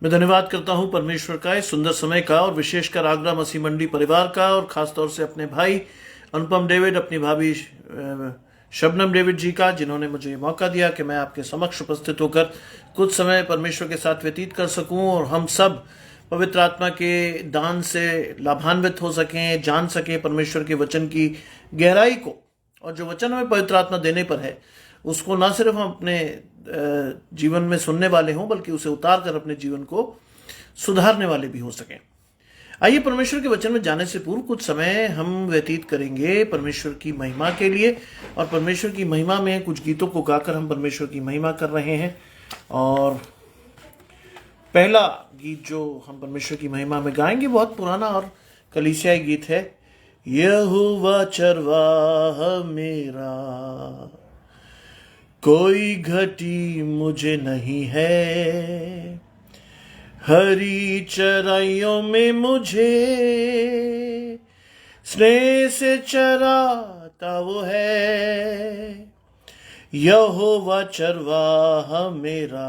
मैं धन्यवाद करता हूं परमेश्वर का इस सुंदर समय का और विशेषकर आगरा मसीह मंडी परिवार का और खासतौर से अपने भाई अनुपम डेविड, अपनी भाभी शबनम डेविड जी का, जिन्होंने मुझे मौका दिया कि मैं आपके समक्ष उपस्थित होकर कुछ समय परमेश्वर के साथ व्यतीत कर सकूं और हम सब पवित्र आत्मा के दान से लाभान्वित हो सकें, जान सकें परमेश्वर के वचन की गहराई को। और जो वचन हमें पवित्र आत्मा देने पर है उसको ना सिर्फ हम अपने जीवन में सुनने वाले हों, बल्कि उसे उतार कर अपने जीवन को सुधारने वाले भी हो सकें। आइए परमेश्वर के वचन में जाने से पूर्व कुछ समय हम व्यतीत करेंगे परमेश्वर की महिमा के लिए, और परमेश्वर की महिमा में कुछ गीतों को गाकर हम परमेश्वर की महिमा कर रहे हैं। और पहला गीत जो हम परमेश्वर की महिमा में गाएंगे बहुत पुराना और कलीसियाई गीत है, यहोवा चरवाह मेरा, कोई घटी मुझे नहीं है, हरी चराइयों में मुझे स्नेह से चराता वो है। यहोवा चरवाह मेरा,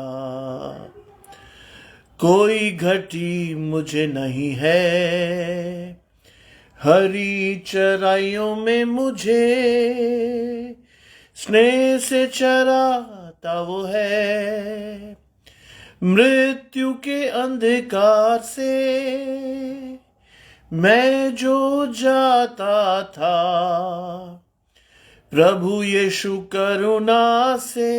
कोई घटी मुझे नहीं है, हरी चराइयों में मुझे स्नेह से चराता वो है। मृत्यु के अंधकार से मैं जो जाता था, प्रभु यीशु करुणा से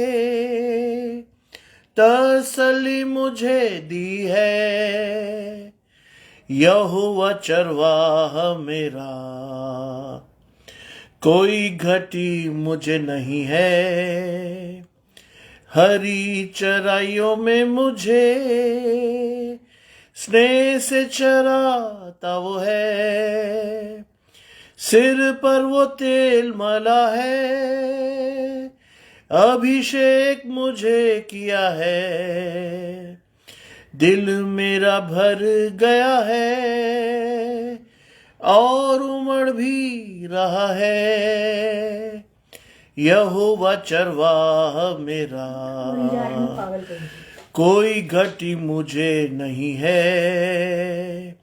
तसल्ली मुझे दी है। यहोवा चरवाह मेरा, कोई घटी मुझे नहीं है, हरी चराइयों में मुझे स्नेह से चराता वो है। सिर पर वो तेल मला है, अभिषेक मुझे किया है, दिल मेरा भर गया है और उमड़ भी रहा है। यहोवा चरवाह मेरा, कोई घटी मुझे नहीं है,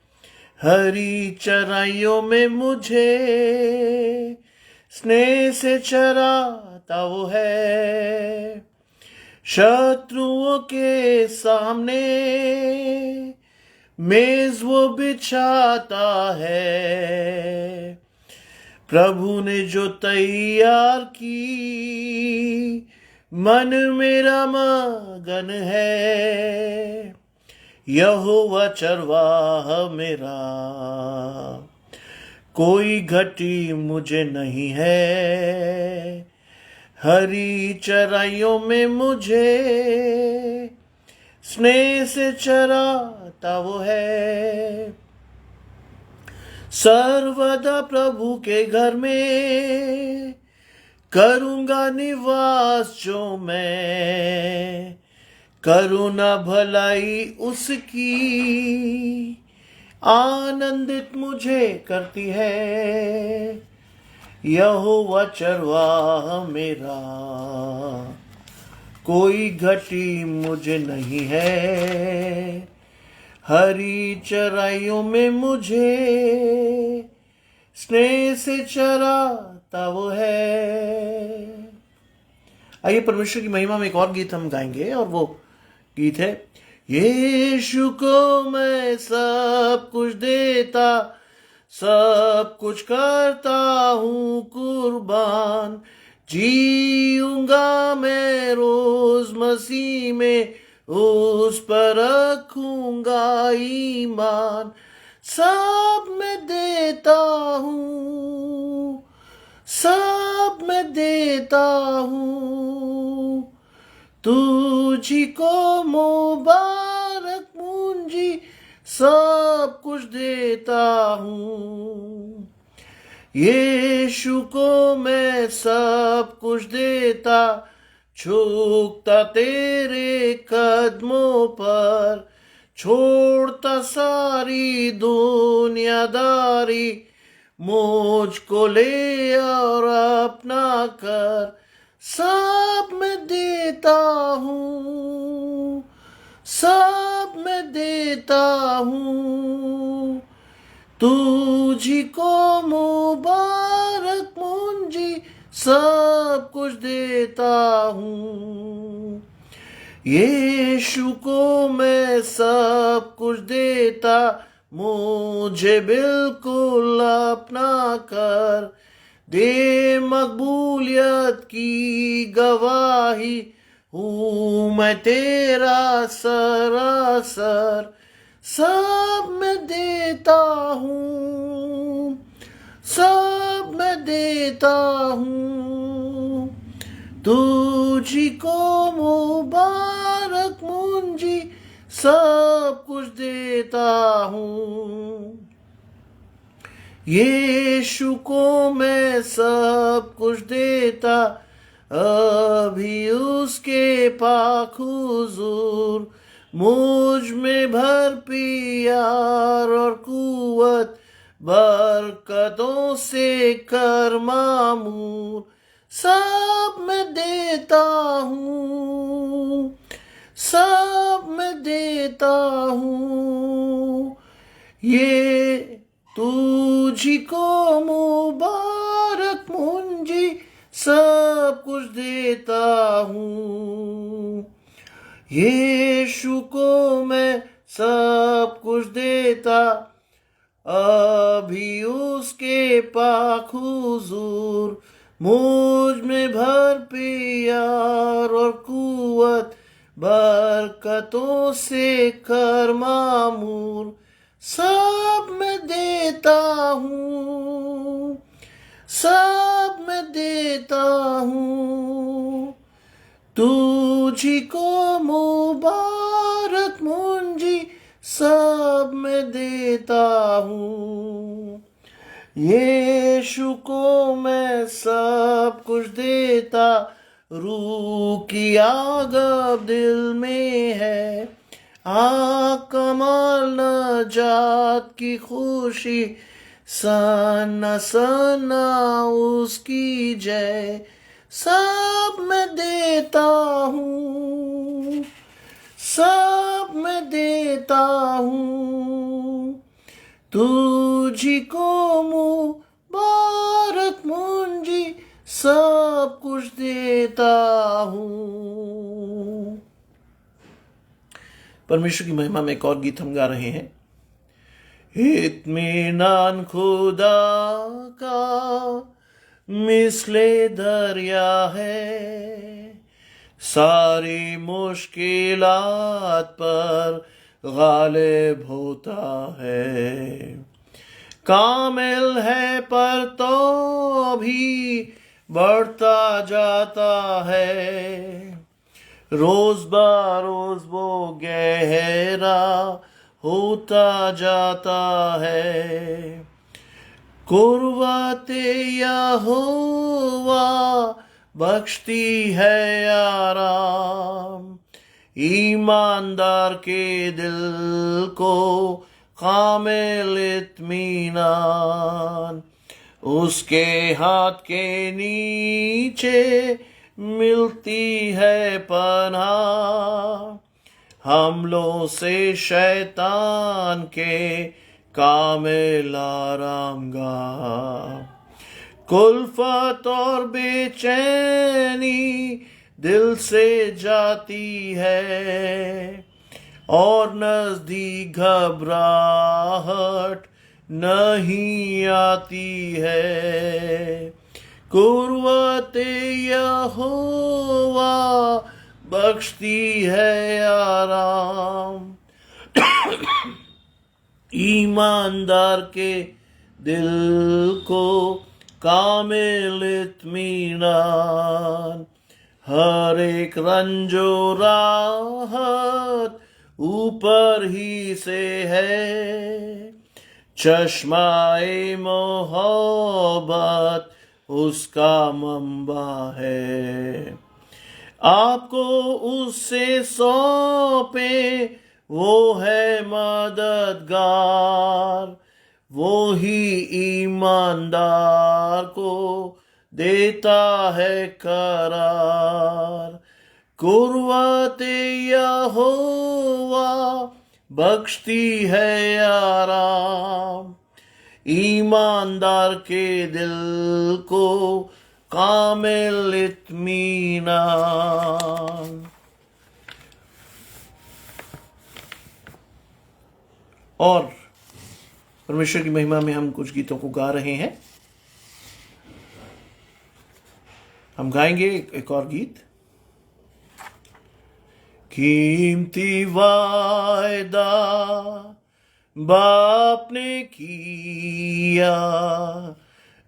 हरी चराइयों में मुझे स्नेह से चराता वो है। शत्रुओं के सामने मेज वो बिछाता है, प्रभु ने जो तैयार की मन मेरा मगन है। यहोवा चरवाह मेरा, कोई घटी मुझे नहीं है, हरी चराइयों में मुझे स्नेह से चराता वो है। सर्वदा प्रभु के घर में करूंगा निवास जो मैं, करुणा भलाई उसकी आनंदित मुझे करती है। यहोवा चरवाह मेरा, कोई घटी मुझे नहीं है, हरी चराइयों में मुझे स्नेह से चराता वो है। आइए परमेश्वर की महिमा में एक और गीत हम गाएंगे, और वो गीत है, यीशु को मैं सब कुछ देता, सब कुछ करता हूँ कुर्बान, जीऊंगा मैं रोज मसीह में, उस पर रखूंगा ईमान। सब मैं देता हूँ, सब मैं देता हूँ, तुझी को मुबारक पूंजी, सब कुछ देता हूँ। यीशु को मैं सब कुछ देता, झुकता तेरे कदमों पर, छोड़ता सारी दुनियादारी, मुझको ले और अपना कर। सब मैं देता हूँ, सब मैं देता हूँ, तुझी को मुबारक मुंजी सब कुछ देता हूँ। यीशु को मैं सब कुछ देता, मुझे बिल्कुल अपना कर दे। मकबूलियत की गवाही हूँ मैं तेरा सरासर, सब मैं देता हूँ, सब मैं देता हूँ। तुझी को मुबारक मुंजी सब कुछ देता हूँ। यीशु को मैं सब कुछ देता, अभी उसके पाक हुजूर मुझ में भर प्यार और कुवत, बरकतों से कर मामूर। सब मैं देता हूँ, सब मैं देता हूँ। ये तुझी को मुबारक मुंजी सब कुछ देता हूँ। यीशु को मैं सब कुछ देता, अभी उसके पाक हुजूर मुझ में भर प्यार और कुवत, बरकतों से कर मामूर। सब मैं देता हूँ, सब मैं देता हूँ। तुझी को मुबारक मुंजी सब मैं देता हूँ। यीशु को मैं सब कुछ देता, रूह की आग अब दिल में है, कमाल नजात की खुशी, सना सना उसकी जय। सब मैं देता हूँ, सब मैं देता हूँ। तुझी को मुबारक मुंजी सब कुछ देता हूँ। परमेश्वर की महिमा में एक और गीत हम गा रहे हैं। इत्मीनान खुदा का मिसले दरिया है, सारी मुश्किलात पर गालिब होता है। कामिल है पर तो भी बढ़ता जाता है, रोज बरोज वो गहरा होता जाता है। कुर्बाते यहोवा बख्शती है आराम, ईमानदार के दिल को कामिल इत्मीनान। उसके हाथ के नीचे मिलती है पनाह, हमलों से शैतान के कामिल आरामगाह। कुल्फत और बेचैनी दिल से जाती है, और नजदीक घबराहट नहीं आती है। कुर्वते यहोवा बख्शती है आराम, ईमानदार के दिल को कामिल इत्मीनान। हर एक रंजो राहत ऊपर ही से है, चश्माए मोहब्बत उसका मंबा है। आपको उससे सौंपे वो है मददगार, वो ही ईमानदार को देता है करार। कुर्वते यहोवा बख्शती है आराम। ईमानदार के दिल को कामिल इत्मीनान। और परमेश्वर की महिमा में हम कुछ गीतों को गा रहे हैं। हम गाएंगे एक और गीत। कीमती वायदा बाप ने किया,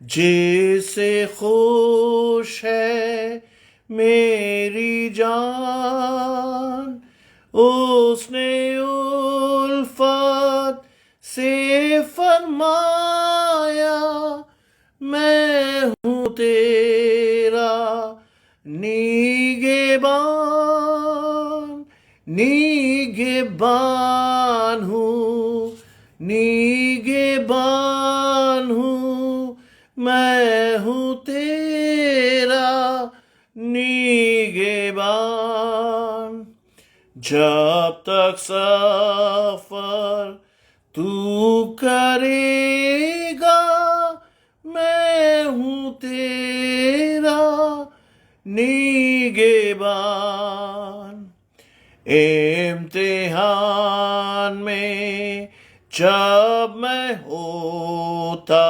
जिससे खुश है मेरी जान, उसने उल्फत से फरमाया, मैं हूँ तेरा निगहबान। निगहबान हूँ, निगहबान हूँ, मैं हूँ तेरा निगहबान। जब तक सफर तू करेगा, मैं हूँ तेरा निगहबान। इम्तिहान में जब मैं होता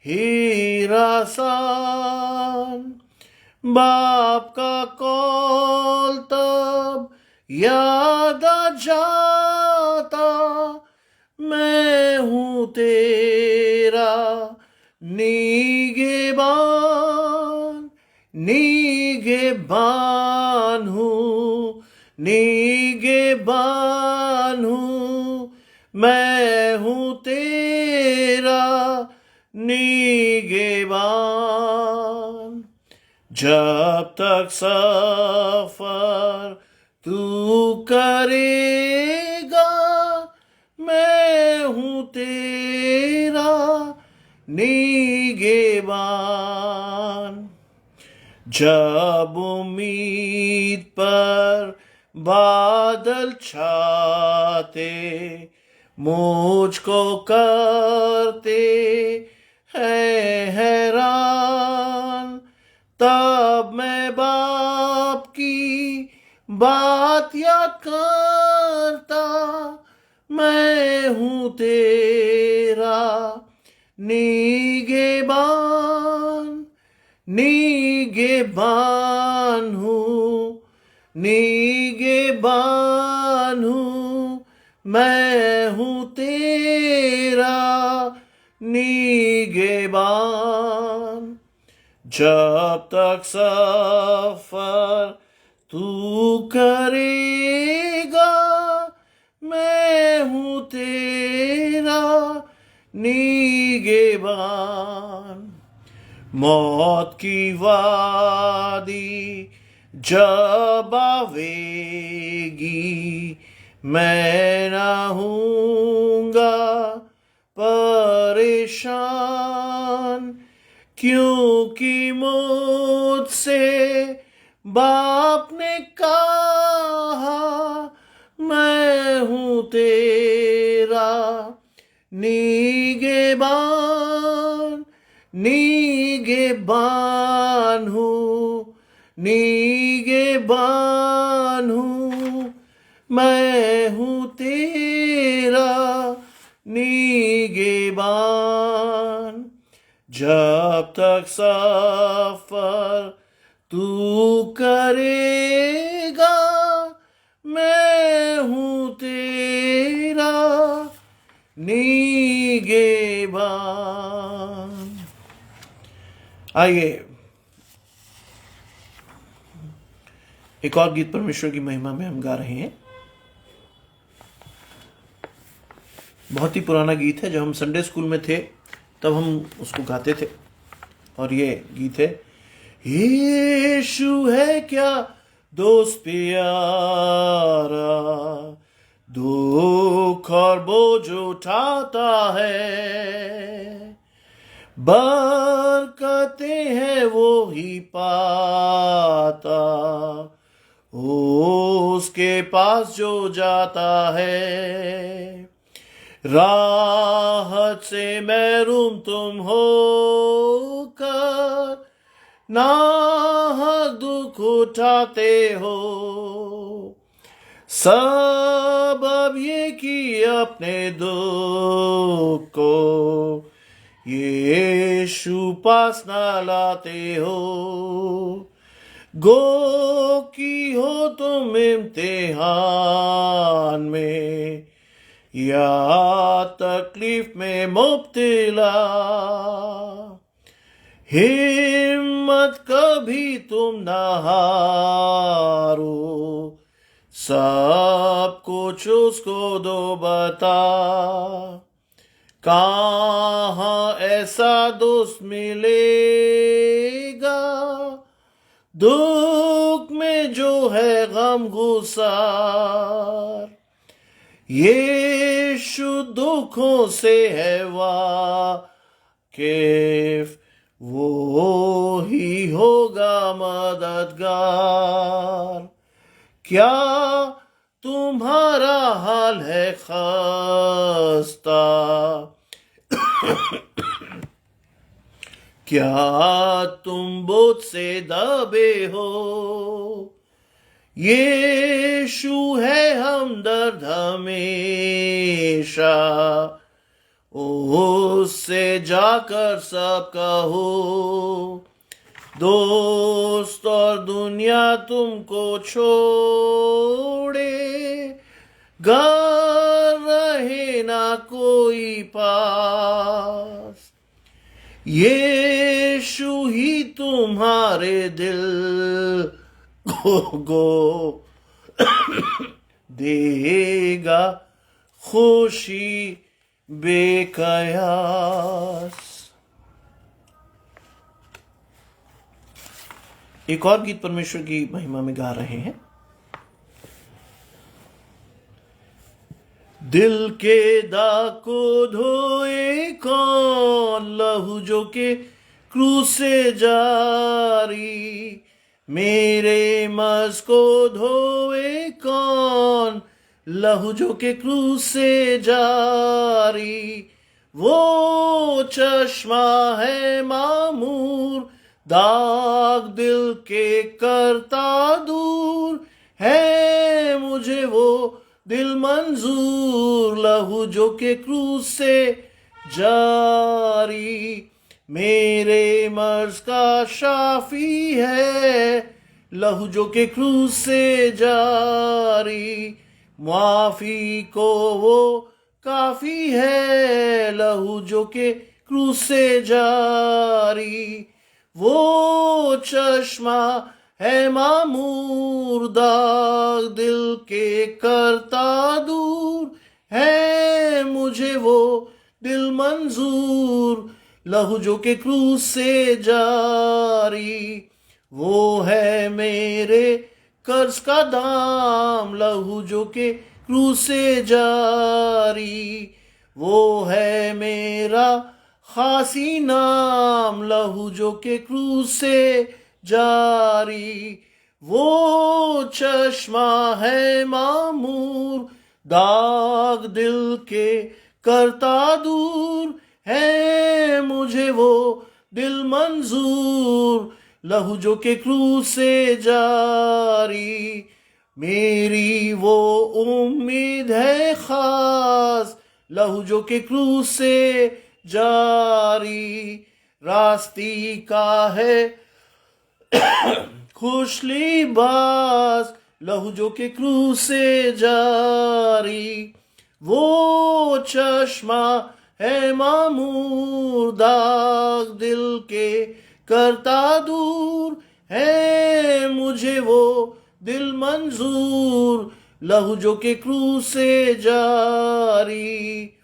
हिरासान, बाप का कौल तब याद आ जाता, मैं हूँ तेरा निगहबान। निगहबान हूँ, निगहबान हूँ, मैं हूँ तेरा निगहबान। जब तक सफर तू करेगा, मैं हूँ तेरा निगहबान। जब उम्मीद पर बादल छाते मुझको करते हैं हैरान, तब मैं बाप की बात याद करता, मैं हूँ तेरा निगहबान। निगहबान हूँ, निगहबान हूँ, मैं हूँ तेरा निगहबान। जब तक सफर तू करेगा, मैं हूँ तेरा निगहबान। मौत की वादी जब आवेगी, मैं ना हूँगा परेशान, क्योंकि मुझसे बाप ने कहा, मैं हूँ तेरा निगहबान। निगहबान हूँ, निगहबान हूँ, मैं हूँ तेरा निगहबान। जब तक सफर तू करेगा, मैं हूँ तेरा निगहबान। आइए एक और गीत परमेश्वर की महिमा में हम गा रहे हैं। बहुत ही पुराना गीत है, जब हम संडे स्कूल में थे तब हम उसको गाते थे। और ये गीत है, यीशु है क्या दोस्त प्यारा, दुख और बोझ उठाता है, बरकतें हैं वो ही पाता, उसके पास जो जाता है, राहत से महरूम तुम हो कर नाहक दुख उठाते हो। सबब ये कि अपने दुख को यीशु पास ना लाते हो। गो की हो तुम इम्तिहान में या तकलीफ में मुब्तला, हिम्मत कभी तुम ना हारो, सब कुछ उसको दो बता। कहाँ ऐसा दोस्त मिलेगा, दुख में जो है गम गुसार। यीशु दुखों से है वाकिफ, वो ही होगा मददगार। क्या तुम्हारा हाल है खस्ता, क्या तुम बोझ से दबे हो, यीशु है हमदर्द हमेशा। उससे जाकर सब कहो, दोस्त और दुनिया तुमको छोड़े, घर रहे ना कोई पास। यीशु ही तुम्हारे दिल को देगा खुशी बेकयास। एक और गीत परमेश्वर की महिमा में गा रहे हैं। दिल के दाग को धोए कौन, लहू जो के क्रूस से जारी। मेरे मर्ज को धोए कौन, लहू जो के क्रूस से जारी। वो चश्मा है मामूर, दाग दिल के करता दूर। है मुझे वो दिल मंजूर, लहू जो के क्रूस से जारी। मेरे मर्ज का शाफी है, लहू जो के क्रूस से जारी। माफी को वो काफी है, लहू जो के क्रूस से जारी। वो चश्मा है मामूर, दाग दिल के करता दूर। है मुझे वो दिल मंजूर, लहू जो के क्रूस से जारी। वो है मेरे कर्ज का दाम, लहू जो के क्रूस से जारी। वो है मेरा खासी नाम, लहू जो के क्रूस से जारी। वो चश्मा है मामूर, दाग दिल के करता दूर। है मुझे वो दिल मंजूर, लहू जो के क्रूस से जारी। मेरी वो उम्मीद है खास, लहू जो के क्रूस से जारी। रास्ती का है खुश लिबास, लहू जो के क्रूस से जारी। वो चश्मा है मामूर, दाग दिल के करता दूर। है मुझे वो दिल मंजूर, लहू जो के क्रूस से जारी।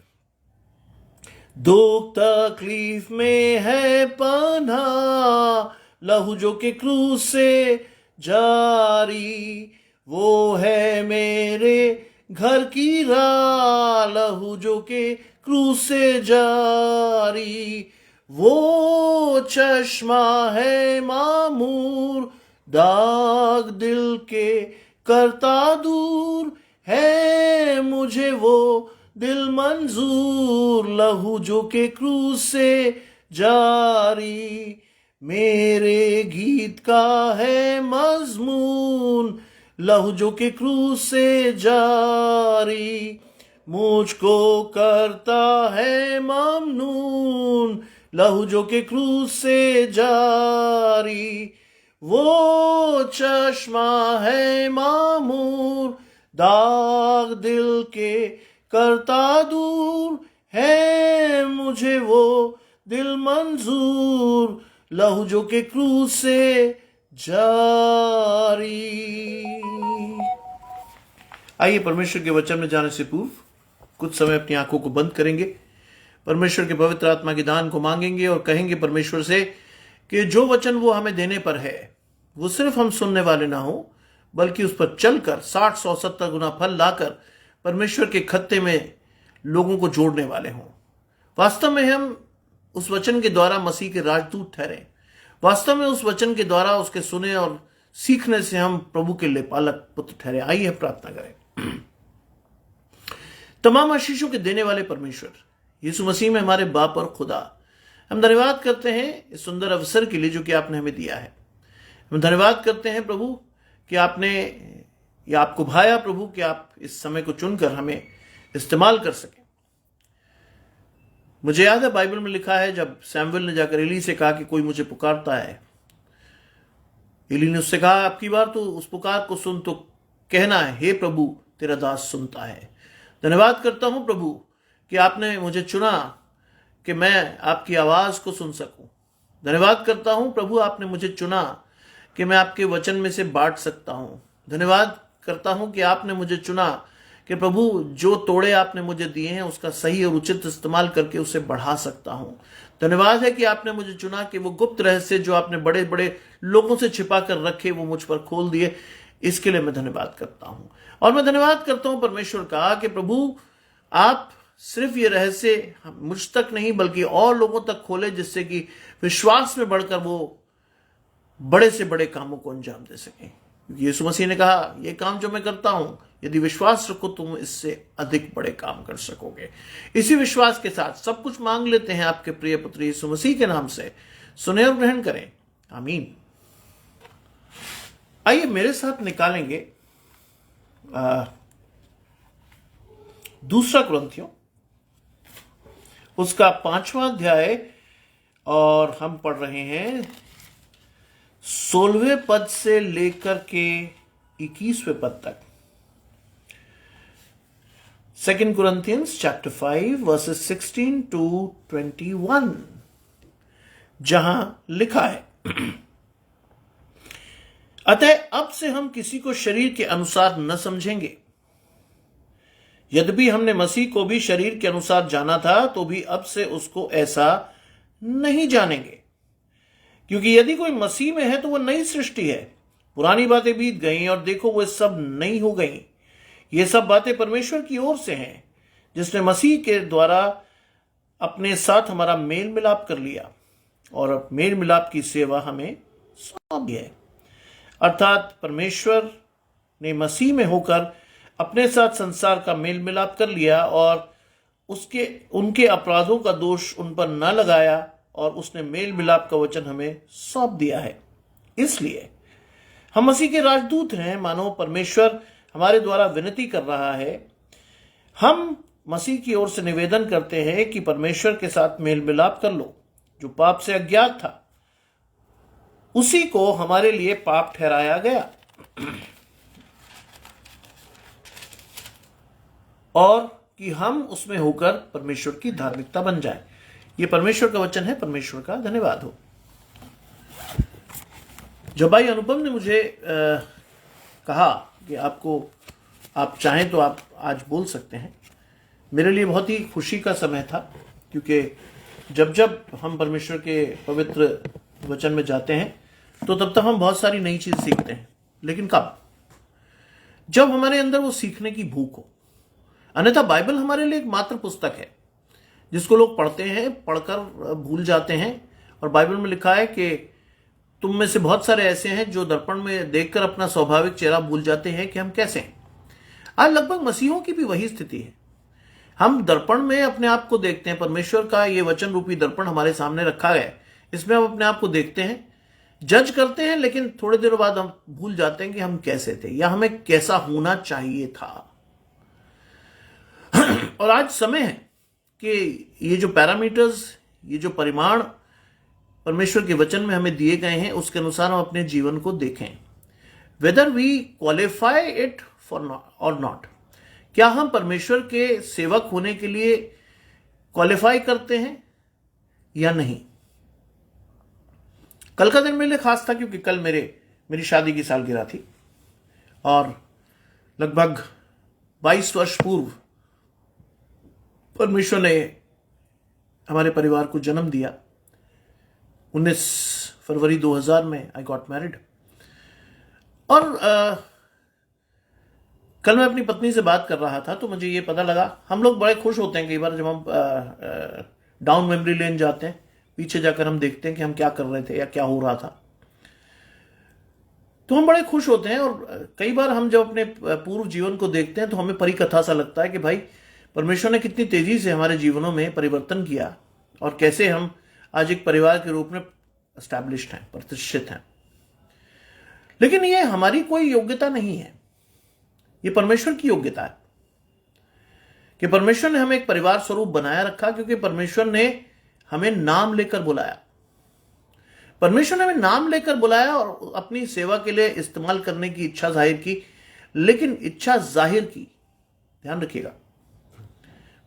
दुख तकलीफ में है पनाह, लहू जो के क्रूस से जारी। वो है मेरे घर की राह, लहू जो के क्रूस से जारी। वो चश्मा है मामूर, दाग दिल के करता दूर है मुझे वो दिल मंजूर, लहू जो के क्रूज से जारी मेरे गीत का है मजमून, लहू जो के क्रूज से जारी मुझको करता है ममनून, लहू जो के क्रूज से जारी वो चश्मा है मामूर, दाग दिल के करता दूर है मुझे वो दिल मंजूर, लहू जो के क्रूज से जारी। आइए परमेश्वर के वचन में जाने से पूर्व कुछ समय अपनी आंखों को बंद करेंगे, परमेश्वर के पवित्र आत्मा के दान को मांगेंगे और कहेंगे परमेश्वर से कि जो वचन वो हमें देने पर है वो सिर्फ हम सुनने वाले ना हो, बल्कि उस पर चलकर 60, 100, 70 गुना फल लाकर परमेश्वर के खत्ते में लोगों को जोड़ने वाले हों। वास्तव में हम उस वचन के द्वारा मसीह के राजदूत ठहरे, वास्तव में उस वचन के द्वारा उसके सुने और सीखने से हम प्रभु के लिए पालक पुत्र ठहरे। आइए प्रार्थना करें। तमाम आशीषों के देने वाले परमेश्वर यीशु मसीह में हमारे बाप और खुदा, हम धन्यवाद करते हैं इस सुंदर अवसर के लिए जो कि आपने हमें दिया है। हम धन्यवाद करते हैं प्रभु कि आपने या आपको भाया प्रभु कि आप इस समय को चुनकर हमें इस्तेमाल कर सकें। मुझे याद है बाइबल में लिखा है जब सैमुएल ने जाकर एली से कहा कि कोई मुझे पुकारता है, एली ने उससे कहा आपकी बार तो उस पुकार को सुन तो कहना है हे प्रभु तेरा दास सुनता है। धन्यवाद करता हूं प्रभु कि आपने मुझे चुना कि मैं आपकी आवाज को सुन सकूं। धन्यवाद करता हूं प्रभु आपने मुझे चुना कि मैं आपके वचन में से बांट सकता हूं। धन्यवाद करता हूं कि आपने मुझे चुना कि प्रभु जो तोड़े आपने मुझे दिए हैं उसका सही और उचित इस्तेमाल करके उसे बढ़ा सकता हूं। धन्यवाद है कि आपने मुझे चुना कि वो गुप्त रहस्य जो आपने बड़े बड़े लोगों से छिपा कर रखे वो मुझ पर खोल दिए। इसके लिए मैं धन्यवाद करता हूं। और मैं धन्यवाद करता हूं परमेश्वर का कि प्रभु आप सिर्फ ये रहस्य मुझ तक नहीं बल्कि और लोगों तक खोले, जिससे कि विश्वास में बढ़कर वो बड़े से बड़े कामों को अंजाम दे सकें। यीशु मसीह ने कहा ये काम जो मैं करता हूं यदि विश्वास रखो तुम इससे अधिक बड़े काम कर सकोगे। इसी विश्वास के साथ सब कुछ मांग लेते हैं आपके प्रिय पुत्र यीशु मसीह के नाम से, सुने और ग्रहण करें, आमीन। आइए मेरे साथ निकालेंगे दूसरा कुरिन्थियों उसका 5वां अध्याय और हम पढ़ रहे हैं 16वें पद से लेकर के 21वें पद तक। 2 Corinthians chapter 5 verses 16 to 21, जहां लिखा है अतः अब से हम किसी को शरीर के अनुसार न समझेंगे। यद्यपि हमने मसीह को भी शरीर के अनुसार जाना था तो भी अब से उसको ऐसा नहीं जानेंगे। क्योंकि यदि कोई मसीह में है तो वह नई सृष्टि है, पुरानी बातें बीत गई और देखो वह सब नई हो गई। ये सब बातें परमेश्वर की ओर से हैं, जिसने मसीह के द्वारा अपने साथ हमारा मेल मिलाप कर लिया और मेल मिलाप की सेवा हमें सौंपी है। अर्थात परमेश्वर ने मसीह में होकर अपने साथ संसार का मेल मिलाप कर लिया और उनके अपराधों का दोष उन पर न लगाया और उसने मेल मिलाप का वचन हमें सौंप दिया है। इसलिए हम मसीह के राजदूत हैं, मानो परमेश्वर हमारे द्वारा विनती कर रहा है। हम मसीह की ओर से निवेदन करते हैं कि परमेश्वर के साथ मेल मिलाप कर लो। जो पाप से अज्ञात था उसी को हमारे लिए पाप ठहराया गया और कि हम उसमें होकर परमेश्वर की धार्मिकता बन जाए। ये परमेश्वर का वचन है, परमेश्वर का धन्यवाद हो। जब भाई अनुपम ने मुझे कहा कि आप चाहें तो आप आज बोल सकते हैं, मेरे लिए बहुत ही खुशी का समय था, क्योंकि जब हम परमेश्वर के पवित्र वचन में जाते हैं तो तब हम बहुत सारी नई चीज सीखते हैं। लेकिन कब? जब हमारे अंदर वो सीखने की भूख हो। अन्यथा बाइबल हमारे लिए एक मात्र पुस्तक है जिसको लोग पढ़ते हैं, पढ़कर भूल जाते हैं। और बाइबल में लिखा है कि तुम में से बहुत सारे ऐसे हैं जो दर्पण में देखकर अपना स्वाभाविक चेहरा भूल जाते हैं कि हम कैसे हैं। आज लगभग मसीहों की भी वही स्थिति है। हम दर्पण में अपने आप को देखते हैं, परमेश्वर का ये वचन रूपी दर्पण हमारे सामने रखा गया है, इसमें हम अपने आप को देखते हैं, जज करते हैं, लेकिन थोड़ी देर बाद हम भूल जाते हैं कि हम कैसे थे या हमें कैसा होना चाहिए था। और आज समय है कि ये जो पैरामीटर्स, ये जो परिमाण परमेश्वर के वचन में हमें दिए गए हैं, उसके अनुसार हम अपने जीवन को देखें, whether we qualify it for or not. क्या हम परमेश्वर के सेवक होने के लिए क्वालिफाई करते हैं या नहीं। कल का दिन मेरे लिए खास था क्योंकि कल मेरी शादी की सालगिरह थी और लगभग 22 वर्ष पूर्व परमेश्वर ने हमारे परिवार को जन्म दिया। 19 फरवरी 2000 में आई गॉट मैरिड। और कल मैं अपनी पत्नी से बात कर रहा था तो मुझे ये पता लगा, हम लोग बड़े खुश होते हैं कई बार जब हम डाउन मेमोरी लेन जाते हैं, पीछे जाकर हम देखते हैं कि हम क्या कर रहे थे या क्या हो रहा था, तो हम बड़े खुश होते हैं। और कई बार हम जब अपने पूर्व जीवन को देखते हैं तो हमें परिकथा सा लगता है कि भाई परमेश्वर ने कितनी तेजी से हमारे जीवनों में परिवर्तन किया और कैसे हम आज एक परिवार के रूप में एस्टैब्लिश्ड हैं, प्रतिष्ठित हैं। लेकिन ये हमारी कोई योग्यता नहीं है, ये परमेश्वर की योग्यता है कि परमेश्वर ने हमें एक परिवार स्वरूप बनाया रखा, क्योंकि परमेश्वर ने हमें नाम लेकर बुलाया। परमेश्वर ने हमें नाम लेकर बुलाया और अपनी सेवा के लिए इस्तेमाल करने की इच्छा जाहिर की, लेकिन इच्छा जाहिर की, ध्यान रखिएगा,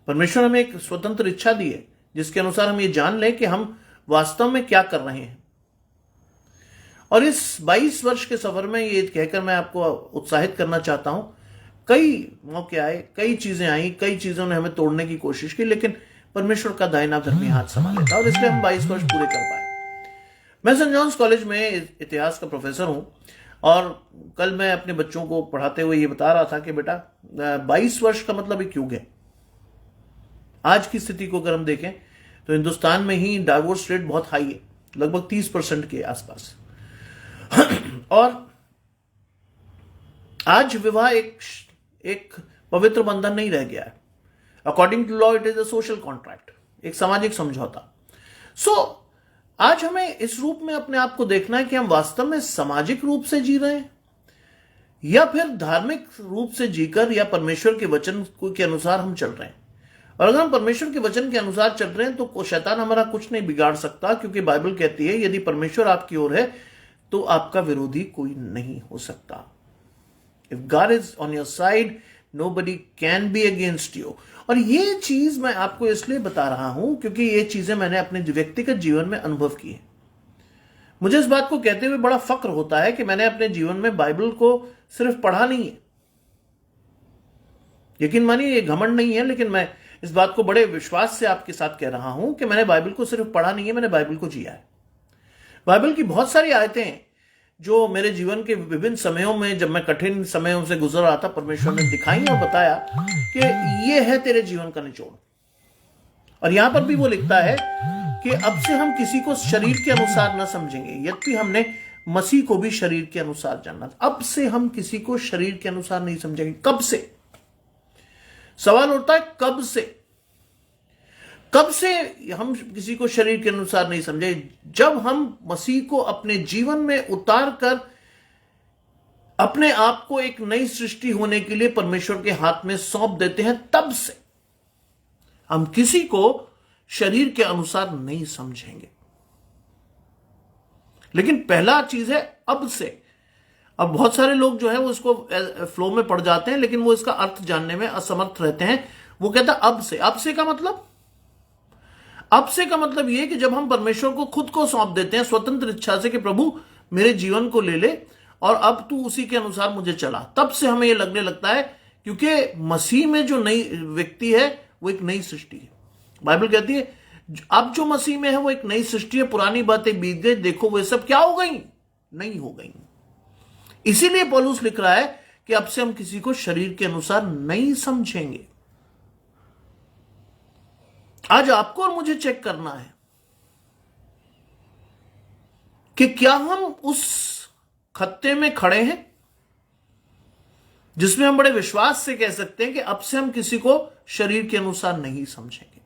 परमेश्वर ने हमें एक स्वतंत्र इच्छा दी है जिसके अनुसार हम ये जान लें कि हम वास्तव में क्या कर रहे हैं। और इस 22 वर्ष के सफर में ये कहकर मैं आपको उत्साहित करना चाहता हूं, कई मौके आए, कई चीजें आई, कई चीजों ने हमें तोड़ने की कोशिश की, लेकिन परमेश्वर का दाहिना धर्मी हाथ संभाले था और इसलिए हम 22 वर्ष पूरे कर पाए। मैं सेंट जॉन्स कॉलेज में इतिहास का प्रोफेसर हूं और कल मैं अपने बच्चों को पढ़ाते हुए ये बता रहा था कि बेटा 22 वर्ष का मतलब एक युग है। आज की स्थिति को अगर हम देखें तो हिंदुस्तान में ही डाइवोर्स रेट बहुत हाई है, लगभग 30% के आसपास। और आज विवाह एक पवित्र बंधन नहीं रह गया है। According to law it is a social contract, एक सामाजिक समझौता। आज हमें इस रूप में अपने आप को देखना है कि हम वास्तव में सामाजिक रूप से जी रहे हैं या फिर धार्मिक रूप से जीकर या परमेश्वर के वचन के अनुसार हम चल रहे हैं। और अगर हम परमेश्वर के वचन के अनुसार चल रहे हैं तो शैतान हमारा कुछ नहीं बिगाड़ सकता, क्योंकि बाइबल कहती है यदि परमेश्वर आपकी ओर है तो आपका विरोधी कोई नहीं हो सकता। If God is on your side nobody can be against you. और ये चीज मैं आपको इसलिए बता रहा हूं क्योंकि ये चीजें मैंने अपने व्यक्तिगत जीवन में अनुभव की है। मुझे इस बात को कहते हुए बड़ा फक्र होता है कि मैंने अपने जीवन में बाइबल को सिर्फ पढ़ा नहीं है। यकीन मानिए ये घमंड नहीं है, लेकिन मैं इस बात को बड़े विश्वास से आपके साथ कह रहा हूं कि मैंने बाइबल को सिर्फ पढ़ा नहीं है, मैंने बाइबल को जिया है। बाइबल की बहुत सारी आयतें जो मेरे जीवन के विभिन्न समयों में, जब मैं कठिन समयों से गुजर रहा था, परमेश्वर ने दिखाई और बताया कि ये है तेरे जीवन का निचोड़। और यहां पर भी वो लिखता है कि अब से हम किसी को शरीर के अनुसार न समझेंगे, यद्यपि हमने मसीह को भी शरीर के अनुसार जानना। अब से हम किसी को शरीर के अनुसार नहीं समझेंगे। कब से? सवाल उठता है कब से? कब से हम किसी को शरीर के अनुसार नहीं समझे? जब हम मसीह को अपने जीवन में उतार कर अपने आप को एक नई सृष्टि होने के लिए परमेश्वर के हाथ में सौंप देते हैं, तब से हम किसी को शरीर के अनुसार नहीं समझेंगे। लेकिन पहला चीज है अब से। अब बहुत सारे लोग जो है वो इसको फ्लो में पड़ जाते हैं, लेकिन वो इसका अर्थ जानने में असमर्थ रहते हैं। वो कहता है अब से। अब से का मतलब? अब से का मतलब यह कि जब हम परमेश्वर को खुद को सौंप देते हैं स्वतंत्र इच्छा से कि प्रभु मेरे जीवन को ले ले और अब तू उसी के अनुसार मुझे चला, तब से हमें यह लगने लगता है, क्योंकि मसीह में जो नई व्यक्ति है वो एक नई सृष्टि है। बाइबल कहती है अब जो मसीह में है वो एक नई सृष्टि है, पुरानी बातें बीत गई, देखो वो सब क्या हो गई? नहीं हो गई। इसीलिए पौलुस लिख रहा है कि अब से हम किसी को शरीर के अनुसार नहीं समझेंगे। आज आपको और मुझे चेक करना है कि क्या हम उस खत्ते में खड़े हैं जिसमें हम बड़े विश्वास से कह सकते हैं कि अब से हम किसी को शरीर के अनुसार नहीं समझेंगे?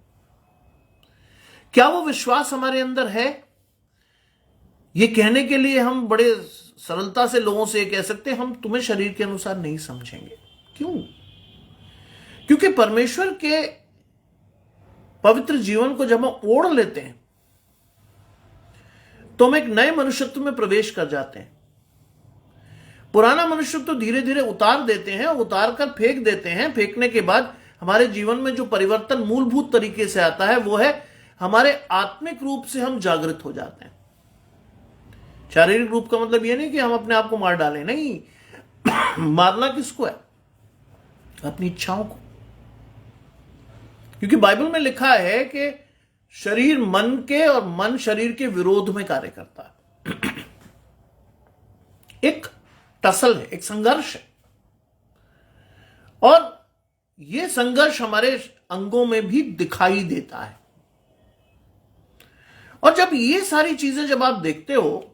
क्या वो विश्वास हमारे अंदर है? ये कहने के लिए हम बड़े सरलता से लोगों से ये कह सकते हैं हम तुम्हें शरीर के अनुसार नहीं समझेंगे। क्यों? क्योंकि परमेश्वर के पवित्र जीवन को जब हम ओढ़ लेते हैं तो हम एक नए मनुष्यत्व में प्रवेश कर जाते हैं। पुराना मनुष्यत्व धीरे धीरे उतार देते हैं और उतार कर फेंक देते हैं। फेंकने के बाद हमारे जीवन में जो परिवर्तन मूलभूत तरीके से आता है वो है हमारे आत्मिक रूप से हम जागृत हो जाते हैं। शारीरिक रूप का मतलब यह नहीं कि हम अपने आप को मार डालें, नहीं। मारना किसको है? अपनी इच्छाओं को। क्योंकि बाइबल में लिखा है कि शरीर मन के और मन शरीर के विरोध में कार्य करता है। एक टसल है, एक संघर्ष है, और यह संघर्ष हमारे अंगों में भी दिखाई देता है। और जब ये सारी चीजें जब आप देखते हो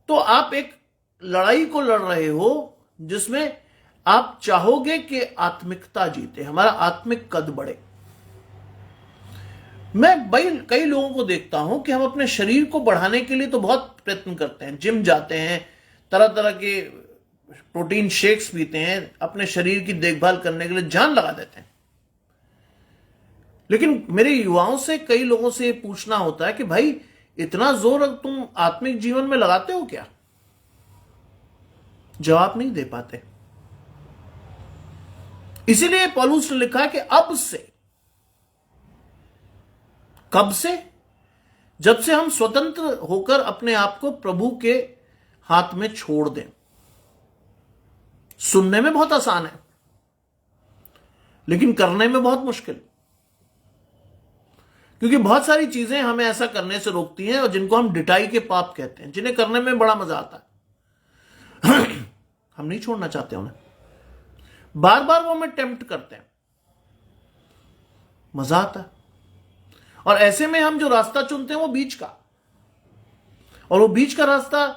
तो आप एक लड़ाई को लड़ रहे हो जिसमें आप चाहोगे कि आत्मिकता जीते, हमारा आत्मिक कद बढ़े। मैं कई लोगों को देखता हूं कि हम अपने शरीर को बढ़ाने के लिए तो बहुत प्रयत्न करते हैं, जिम जाते हैं, तरह तरह के प्रोटीन शेक्स पीते हैं, अपने शरीर की देखभाल करने के लिए जान लगा देते हैं। लेकिन मेरे युवाओं से, कई लोगों से ये पूछना होता है कि भाई इतना जोर तुम आत्मिक जीवन में लगाते हो क्या? जवाब नहीं दे पाते। इसीलिए पौलुस ने लिखा कि अब से, कब से? जब से हम स्वतंत्र होकर अपने आप को प्रभु के हाथ में छोड़ दें। सुनने में बहुत आसान है लेकिन करने में बहुत मुश्किल, क्योंकि बहुत सारी चीजें हमें ऐसा करने से रोकती हैं और जिनको हम डिटाई के पाप कहते हैं, जिन्हें करने में बड़ा मजा आता है। हम नहीं छोड़ना चाहते उन्हें, बार बार वो हमें टेम्प्ट करते हैं, मजा आता है। और ऐसे में हम जो रास्ता चुनते हैं वो बीच का, और वो बीच का रास्ता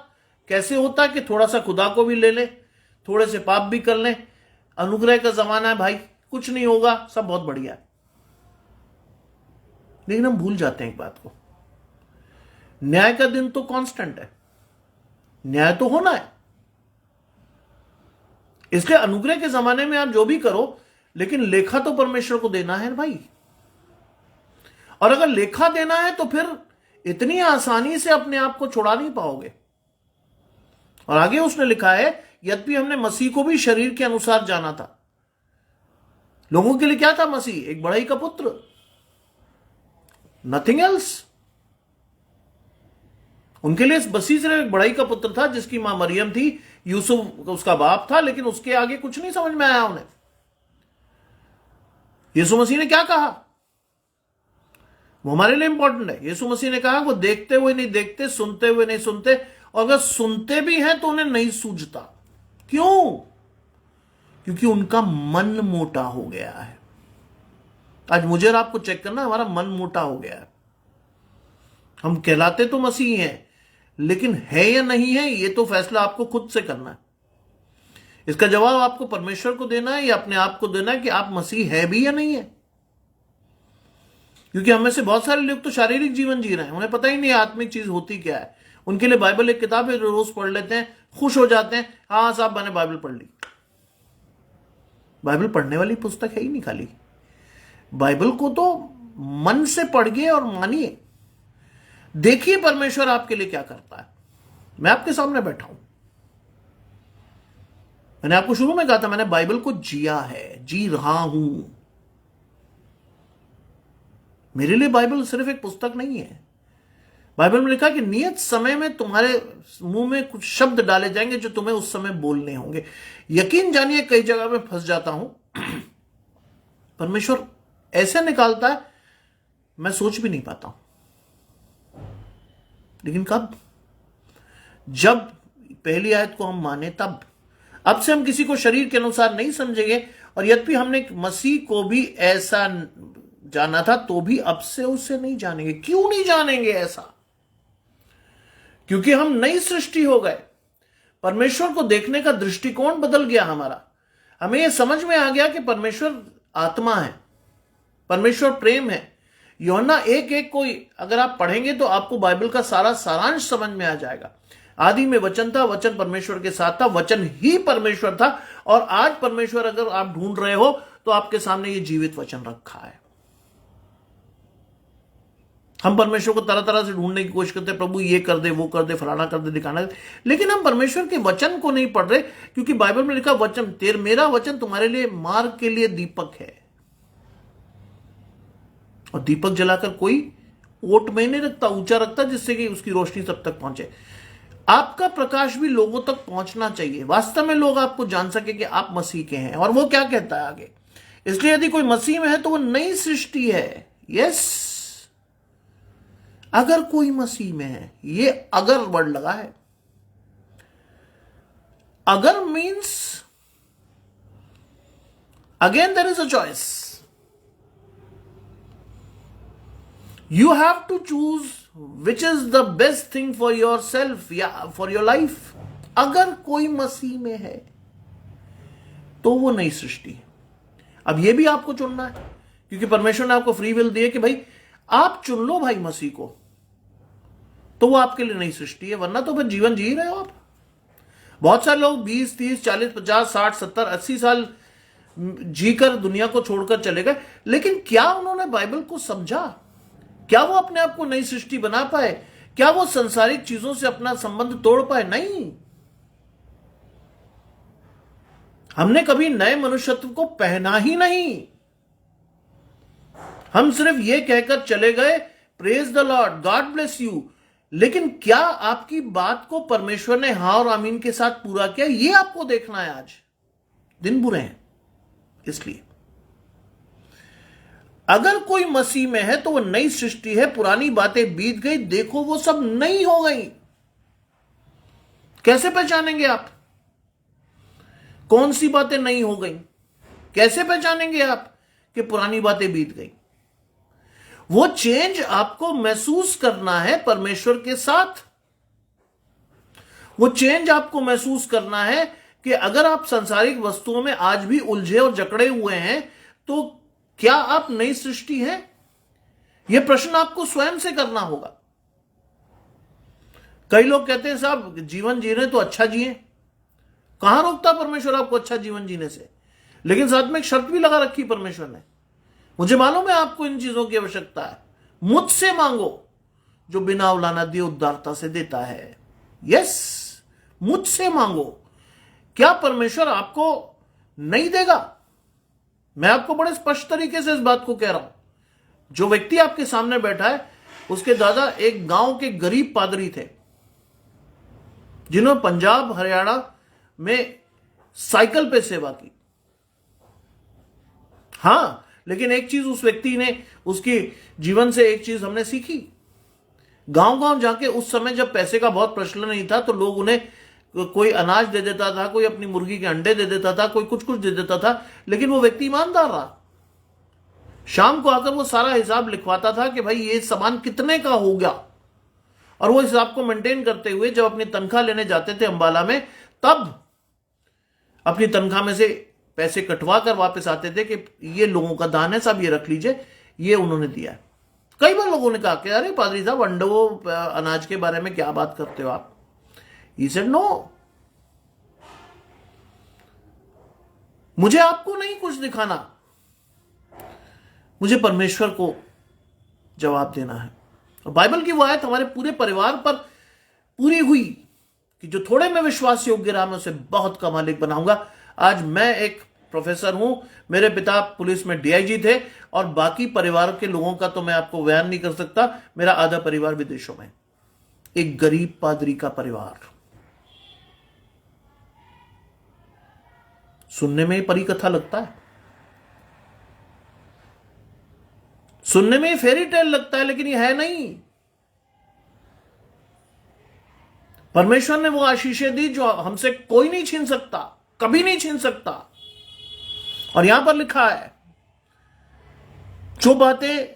कैसे होता है कि थोड़ा सा खुदा को भी ले लें, थोड़े से पाप भी कर लें, अनुग्रह का जमाना है भाई, कुछ नहीं होगा, सब बहुत बढ़िया है। लेकिन हम भूल जाते हैं एक बात को, न्याय का दिन तो कांस्टेंट है, न्याय तो होना है। इसलिए अनुग्रह के जमाने में आप जो भी करो, लेकिन लेखा तो परमेश्वर को देना है भाई। और अगर लेखा देना है तो फिर इतनी आसानी से अपने आप को छुड़ा नहीं पाओगे। और आगे उसने लिखा है, यद्यपि हमने मसीह को भी शरीर के अनुसार जाना था। लोगों के लिए क्या था मसीह? एक बढ़ई का पुत्र, नथिंग एल्स। उनके लिए मसीह सिर्फ एक बढ़ई का पुत्र था, जिसकी मां मरियम थी, यूसुफ उसका बाप था, लेकिन उसके आगे कुछ नहीं समझ में आया उन्हें। यीशु मसीह ने क्या कहा वो हमारे लिए इंपॉर्टेंट है। यीशु मसीह ने कहा वो देखते हुए नहीं देखते, सुनते हुए नहीं सुनते, और अगर सुनते भी हैं तो उन्हें नहीं सूझता। क्यों? क्योंकि उनका मन मोटा हो गया है। आज मुझे और आपको चेक करना, हमारा मन मोटा हो गया है। हम कहलाते तो मसीह हैं, लेकिन है या नहीं है ये तो फैसला आपको खुद से करना है। इसका जवाब आपको परमेश्वर को देना है या अपने आप को देना है कि आप मसीह है भी या नहीं है। क्योंकि हमें से बहुत सारे लोग तो शारीरिक जीवन जी रहे हैं, उन्हें पता ही नहीं आत्मिक चीज होती क्या है। उनके लिए बाइबल एक किताब है, रोज पढ़ लेते हैं, खुश हो जाते हैं, हाँ साहब मैंने बाइबल पढ़ ली। बाइबल पढ़ने वाली पुस्तक है ही नहीं खाली। बाइबल को तो मन से पढ़िए और मानिए, देखिए परमेश्वर आपके लिए क्या करता है। मैं आपके सामने बैठा हूं, मैंने आपको शुरू में कहा था, मैंने बाइबल को जिया है, जी रहा हूं। मेरे लिए बाइबल सिर्फ एक पुस्तक नहीं है। बाइबल में लिखा कि नियत समय में तुम्हारे मुंह में कुछ शब्द डाले जाएंगे जो तुम्हें उस समय बोलने होंगे। यकीन जानिए कई जगह में फंस जाता हूं, परमेश्वर ऐसे निकालता है मैं सोच भी नहीं पाता हूं। लेकिन कब? जब पहली आयत को हम माने तब। अब से हम किसी को शरीर के अनुसार नहीं समझेंगे, और यद्यपि हमने मसीह को भी ऐसा जाना था तो भी अब से उसे नहीं जानेंगे। क्यों नहीं जानेंगे ऐसा? क्योंकि हम नई सृष्टि हो गए। परमेश्वर को देखने का दृष्टिकोण बदल गया हमारा। हमें यह समझ में आ गया कि परमेश्वर आत्मा है, परमेश्वर प्रेम है। यूहन्ना 1:1 को अगर आप पढ़ेंगे तो आपको बाइबल का सारा सारांश समझ में आ जाएगा। आदि में वचन था, वचन परमेश्वर के साथ था, वचन ही परमेश्वर था। और आज परमेश्वर अगर आप ढूंढ रहे हो तो आपके सामने ये जीवित वचन रखा है। हम परमेश्वर को तरह तरह से ढूंढने की कोशिश करते हैं, प्रभु ये कर दे, वो कर दे, फलाना कर दे, दिखाना दे, लेकिन हम परमेश्वर के वचन को नहीं पढ़ रहे। क्योंकि बाइबल में लिखा वचन मेरा वचन तुम्हारे लिए मार्ग के लिए दीपक है। और दीपक जलाकर कोई ओट में नहीं रखता, ऊंचा रखता, जिससे कि उसकी रोशनी सब तक पहुंचे। आपका प्रकाश भी लोगों तक पहुंचना चाहिए, वास्तव में लोग आपको जान सके कि आप मसीह के हैं। और वो क्या कहता है आगे, इसलिए यदि कोई मसीह में है तो वो नई सृष्टि है। यस, अगर कोई मसीह में है, ये अगर वर्ड लगा है। अगर means again there is a choice. You have to choose which is the best thing for yourself या for your life। अगर कोई मसीह में है तो वो नई सृष्टि है। अब ये भी आपको चुनना है, क्योंकि परमेश्वर ने आपको फ्री विल दिए कि भाई आप चुन लो भाई मसीह को, तो वो आपके लिए नई सृष्टि है। वरना तो फिर जीवन जी रहे हो आप। बहुत सारे लोग 20, 30, 40, 50, 60, 70, 80 साल जीकर दुनिया को छोड़कर चले गए, लेकिन क्या उन्होंने बाइबल को समझा? क्या वो अपने आप को नई सृष्टि बना पाए? क्या वो संसारिक चीजों से अपना संबंध तोड़ पाए? नहीं। हमने कभी नए मनुष्यत्व को पहना ही नहीं। हम सिर्फ ये कहकर चले गए, praise the Lord, God bless you. लेकिन क्या आपकी बात को परमेश्वर ने हाँ और आमीन के साथ पूरा किया? ये आपको देखना है। आज दिन बुरे हैं, इसलिए अगर कोई मसीह में है तो वो नई सृष्टि है। पुरानी बातें बीत गई, देखो वो सब नई हो गई। कैसे पहचानेंगे आप कौन सी बातें नई हो गई? कैसे पहचानेंगे आप कि पुरानी बातें बीत गई? वो चेंज आपको महसूस करना है परमेश्वर के साथ। वो चेंज आपको महसूस करना है कि अगर आप सांसारिक वस्तुओं में आज भी उलझे और जकड़े हुए हैं तो क्या आप नई सृष्टि हैं? यह प्रश्न आपको स्वयं से करना होगा। कई लोग कहते हैं साहब जीवन जी रहे तो अच्छा जिए। कहां रोकता परमेश्वर आपको अच्छा जीवन जीने से? लेकिन साथ में एक शर्त भी लगा रखी परमेश्वर ने। मुझे मालूम है आपको इन चीजों की आवश्यकता है। मुझसे मांगो जो बिना उलाना दिए उदारता से देता है। यस, मुझसे मांगो। क्या परमेश्वर आपको नहीं देगा? मैं आपको बड़े स्पष्ट तरीके से इस बात को कह रहा हूं। जो व्यक्ति आपके सामने बैठा है, उसके दादा एक गांव के गरीब पादरी थे, जिन्होंने पंजाब हरियाणा में साइकिल पे सेवा की। हां, लेकिन एक चीज उस व्यक्ति ने, उसकी जीवन से एक चीज हमने सीखी। गांव गांव जाके, उस समय जब पैसे का बहुत प्रचलन नहीं था, तो लोग उन्हें कोई अनाज दे देता था, कोई अपनी मुर्गी के अंडे दे देता था, कोई कुछ कुछ दे देता था, लेकिन वो व्यक्ति ईमानदार रहा। शाम को आकर वो सारा हिसाब लिखवाता था कि भाई ये सामान कितने का हो गया। और वो हिसाब को मेंटेन करते हुए जब अपनी तनख्वाह लेने जाते थे अंबाला में, तब अपनी तनख्वाह में से पैसे कटवा कर वापस आते थे कि ये लोगों का दान है, सब ये रख लीजिए, ये उन्होंने दिया है। कई बार लोगों ने कहा कि अरे पादरी साहब अंडों अनाज के बारे में क्या बात करते हो आप? He said, no, मुझे आपको नहीं कुछ दिखाना, मुझे परमेश्वर को जवाब देना है। और बाइबल की वो आयत हमारे पूरे परिवार पर पूरी हुई कि जो थोड़े में विश्वास योग्य रहा मैं उसे बहुत का मालिक बनाऊंगा। आज मैं एक प्रोफेसर हूं, मेरे पिता पुलिस में डीआईजी थे, और बाकी परिवार के लोगों का तो मैं आपको बयान नहीं कर सकता। मेरा आधा परिवार विदेशों में, एक गरीब पादरी का परिवार। सुनने में परी कथा लगता है, सुनने में फेरी टेल लगता है, लेकिन ये है नहीं। परमेश्वर ने वो आशीषें दी जो हमसे कोई नहीं छीन सकता, कभी नहीं छीन सकता। और यहां पर लिखा है, जो बातें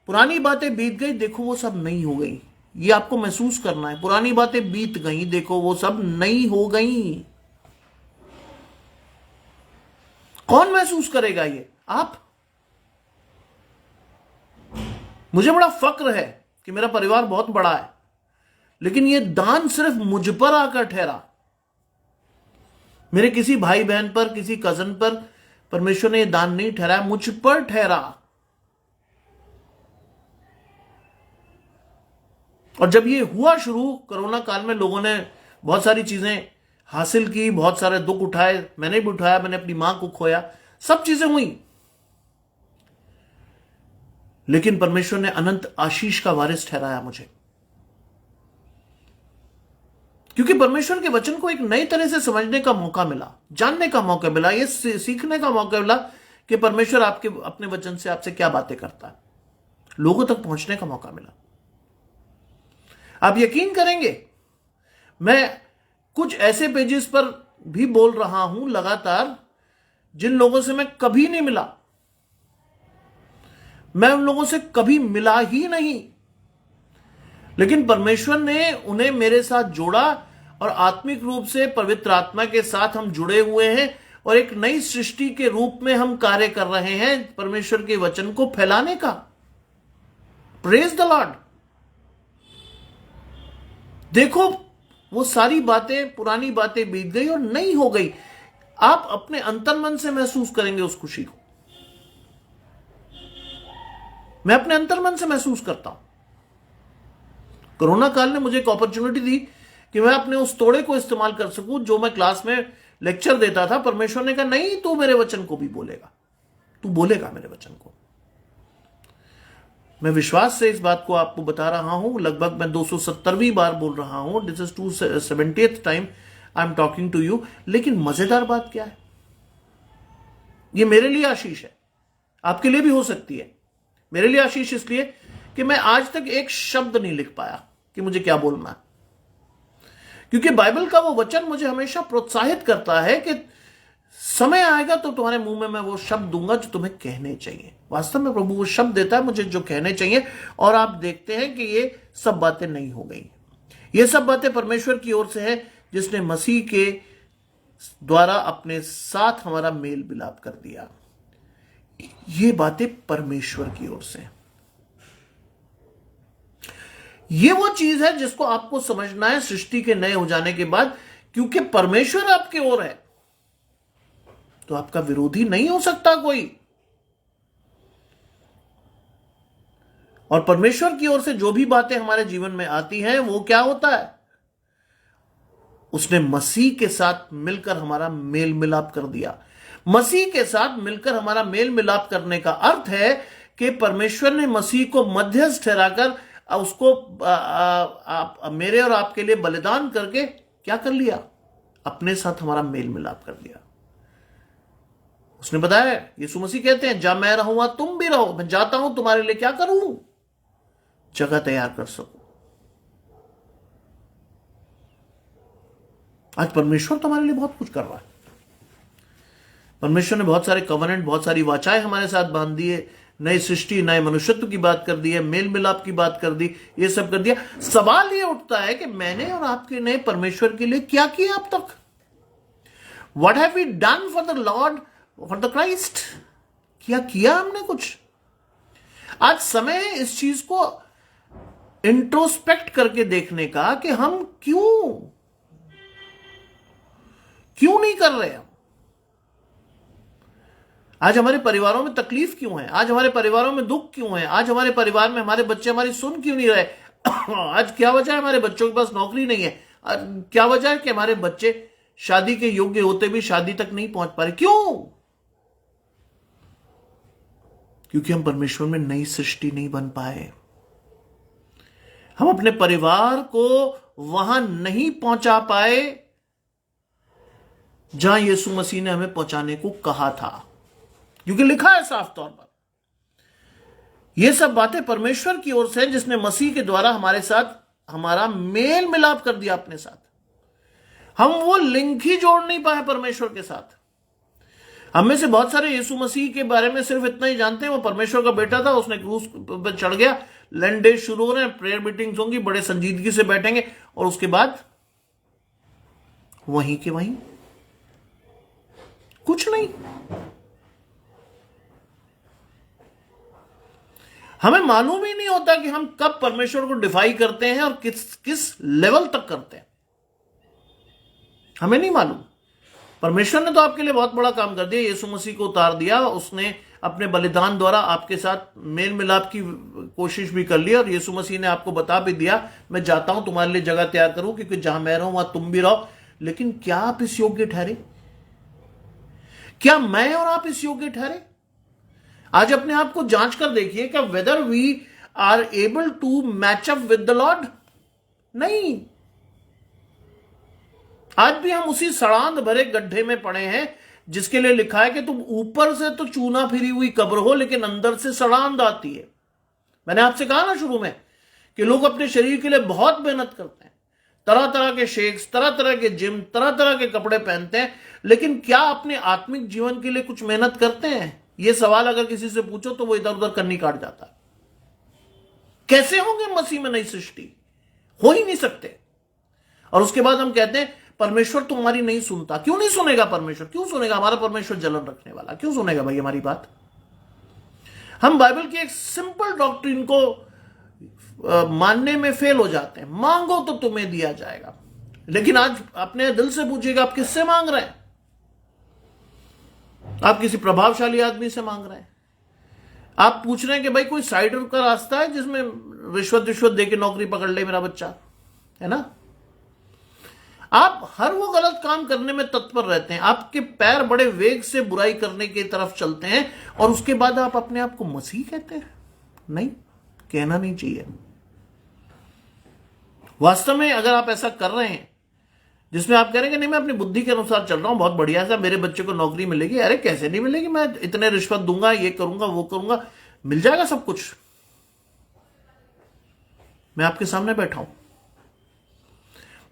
पुरानी बातें बीत गई, देखो वो सब नई हो गई। ये आपको महसूस करना है। पुरानी बातें बीत गई, देखो वो सब नई हो गई। कौन महसूस करेगा ये? आप। मुझे बड़ा फक्र है कि मेरा परिवार बहुत बड़ा है, लेकिन ये दान सिर्फ मुझ पर आकर ठहरा। मेरे किसी भाई बहन पर, किसी कजन पर परमेश्वर ने यह दान नहीं ठहराया, मुझ पर ठहरा। और जब ये हुआ शुरू, कोरोना काल में लोगों ने बहुत सारी चीजें हासिल की, बहुत सारे दुख उठाए, मैंने भी उठाया, मैंने अपनी मां को खोया, सब चीजें हुई, लेकिन परमेश्वर ने अनंत आशीष का वारिस ठहराया मुझे, क्योंकि परमेश्वर के वचन को एक नई तरह से समझने का मौका मिला, जानने का मौका मिला, ये सीखने का मौका मिला कि परमेश्वर आपके अपने वचन से आपसे क्या बातें करता है। लोगों तक पहुंचने का मौका मिला। आप यकीन करेंगे, मैं कुछ ऐसे पेजेस पर भी बोल रहा हूं लगातार जिन लोगों से मैं कभी नहीं मिला, मैं उन लोगों से कभी मिला ही नहीं, लेकिन परमेश्वर ने उन्हें मेरे साथ जोड़ा और आत्मिक रूप से पवित्र आत्मा के साथ हम जुड़े हुए हैं और एक नई सृष्टि के रूप में हम कार्य कर रहे हैं परमेश्वर के वचन को फैलाने का। Praise the Lord. देखो, वो सारी बातें, पुरानी बातें बीत गई और नई हो गई। आप अपने अंतर्मन से महसूस करेंगे उस खुशी को। मैं अपने अंतर्मन से महसूस करता हूं। कोरोना काल ने मुझे एक अपॉर्चुनिटी दी कि मैं अपने उस तोड़े को इस्तेमाल कर सकूं जो मैं क्लास में लेक्चर देता था। परमेश्वर ने कहा, नहीं, तू मेरे वचन को भी बोलेगा, तू बोलेगा मेरे वचन को। मैं विश्वास से इस बात को आपको बता रहा हूं। लगभग मैं 270वीं बार बोल रहा हूं। This is 270th time I am talking to you. लेकिन मजेदार बात क्या है, ये मेरे लिए आशीष है, आपके लिए भी हो सकती है। मेरे लिए आशीष इसलिए कि मैं आज तक एक शब्द नहीं लिख पाया कि मुझे क्या बोलना है, क्योंकि बाइबल का वो वचन मुझे हमेशा प्रोत्साहित करता है कि समय आएगा तो तुम्हारे मुंह में मैं वो शब्द दूंगा जो तुम्हें कहने चाहिए। वास्तव में प्रभु वो शब्द देता है मुझे जो कहने चाहिए, और आप देखते हैं कि ये सब बातें नहीं हो गई। ये सब बातें परमेश्वर की ओर से है, जिसने मसीह के द्वारा अपने साथ हमारा मेल मिलाप कर दिया। ये बातें परमेश्वर की ओर से। ये वो चीज है जिसको आपको समझना है सृष्टि के नए हो जाने के बाद, क्योंकि परमेश्वर आपके ओर है तो आपका विरोधी नहीं हो सकता कोई। और परमेश्वर की ओर से जो भी बातें हमारे जीवन में आती हैं, वो क्या होता है, उसने मसीह के साथ मिलकर हमारा मेल मिलाप कर दिया। मसीह के साथ मिलकर हमारा मेल मिलाप करने का अर्थ है कि परमेश्वर ने मसीह को मध्यस्थ ठहराकर उसको मेरे और आपके लिए बलिदान करके क्या कर लिया, अपने साथ हमारा मेल मिलाप कर दिया। उसने बताया, यीशु मसीह कहते हैं, जहां मैं रहूंगा तुम भी रहो, मैं जाता हूं तुम्हारे लिए क्या करूं, जगह तैयार कर सकूं। आज परमेश्वर तुम्हारे लिए बहुत कुछ कर रहा है। परमेश्वर ने बहुत सारे कवनेंट, बहुत सारी वाचाएं हमारे साथ बांध दी है, नई सृष्टि, नए मनुष्यत्व की बात कर दी है, मेल मिलाप की बात कर दी, ये सब कर दिया। सवाल ये उठता है कि मैंने और आपके ने परमेश्वर के लिए क्या किया अब तक? What have we done for the Lord, for the Christ? क्या किया हमने कुछ? आज समय है इस चीज को इंट्रोस्पेक्ट करके देखने का कि हम क्यों नहीं कर रहे। आज हमारे परिवारों में तकलीफ क्यों है? आज हमारे परिवारों में दुख क्यों है? आज हमारे परिवार में हमारे बच्चे हमारी सुन क्यों नहीं रहे? आज क्या वजह है हमारे बच्चों के पास नौकरी नहीं है? क्या वजह है कि हमारे बच्चे शादी के योग्य होते भी शादी तक नहीं पहुंच पा रहे? क्यों? क्योंकि हम परमेश्वर में नई सृष्टि नहीं बन पाए। हम अपने परिवार को वहां नहीं पहुंचा पाए जहां यीशु मसीह ने हमें पहुंचाने को कहा था, क्योंकि लिखा है साफ तौर पर, यह सब बातें परमेश्वर की ओर से, जिसने मसीह के द्वारा हमारे साथ हमारा मेल मिलाप कर दिया अपने साथ। हम वो लिंक ही जोड़ नहीं पाए परमेश्वर के साथ। हम में से बहुत सारे यीशु मसीह के बारे में सिर्फ इतना ही जानते हैं, वो परमेश्वर का बेटा था, उसने क्रूस पर चढ़ गया, लेंट डे शुरू हो रहे हैं, प्रेयर मीटिंग्स होंगी, बड़े संजीदगी से बैठेंगे और उसके बाद वहीं के वहीं कुछ नहीं। हमें मालूम ही नहीं होता कि हम कब परमेश्वर को डिफाई करते हैं और किस किस लेवल तक करते हैं, हमें नहीं मालूम। परमेश्वर ने तो आपके लिए बहुत बड़ा काम कर दिया, यीशु मसीह को उतार दिया, उसने अपने बलिदान द्वारा आपके साथ मेल मिलाप की कोशिश भी कर ली और यीशु मसीह ने आपको बता भी दिया मैं जाता हूं तुम्हारे लिए जगह तैयार करूं, क्योंकि जहां मैं रहूं वहां तुम भी रहो। लेकिन क्या आप इस योग्य ठहरे? क्या मैं और आप इस योग्य ठहरे? आज अपने आप को जांच कर देखिए, क्या whether we are able to match up with the Lord? नहीं, आज भी हम उसी सड़ांध भरे गड्ढे में पड़े हैं जिसके लिए लिखा है कि तुम ऊपर से तो चूना फिरी हुई कब्र हो लेकिन अंदर से सड़ांध आती है। मैंने आपसे कहा ना शुरू में कि लोग अपने शरीर के लिए बहुत मेहनत करते हैं, तरह तरह के शेक्स, तरह तरह के जिम, तरह तरह के कपड़े पहनते हैं, लेकिन क्या अपने आत्मिक जीवन के लिए कुछ मेहनत करते हैं? यह सवाल अगर किसी से पूछो तो वो इधर उधर कन्नी काट जाता है। कैसे होंगे मसीह में नई सृष्टि? हो ही नहीं सकते। और उसके बाद हम कहते हैं परमेश्वर तुम्हारी नहीं सुनता। क्यों नहीं सुनेगा परमेश्वर? क्यों सुनेगा? हमारा परमेश्वर जलन रखने वाला, क्यों सुनेगा भाई हमारी बात? हम बाइबल की एक सिंपल डॉक्ट्रिन को मानने में फेल हो जाते हैं। मांगो तो तुम्हें दिया जाएगा, लेकिन आज अपने दिल से पूछिएगा आप किससे मांग रहे हैं? आप किसी प्रभावशाली आदमी से मांग रहे हैं? आप पूछ रहे हैं कि भाई कोई साइड का रास्ता है जिसमें रिश्वत देके नौकरी पकड़ ले मेरा बच्चा, है ना? आप हर वो गलत काम करने में तत्पर रहते हैं, आपके पैर बड़े वेग से बुराई करने की तरफ चलते हैं और उसके बाद आप अपने आप को मसीह कहते हैं। नहीं, कहना नहीं चाहिए। वास्तव में अगर आप ऐसा कर रहे हैं जिसमें आप कह रहे हैं कि नहीं मैं अपनी बुद्धि के अनुसार चल रहा हूं, बहुत बढ़िया सा, मेरे बच्चे को नौकरी मिलेगी, अरे कैसे नहीं मिलेगी, मैं इतने रिश्वत दूंगा, ये करूंगा, वो करूंगा, मिल जाएगा सब कुछ। मैं आपके सामने बैठा हूं,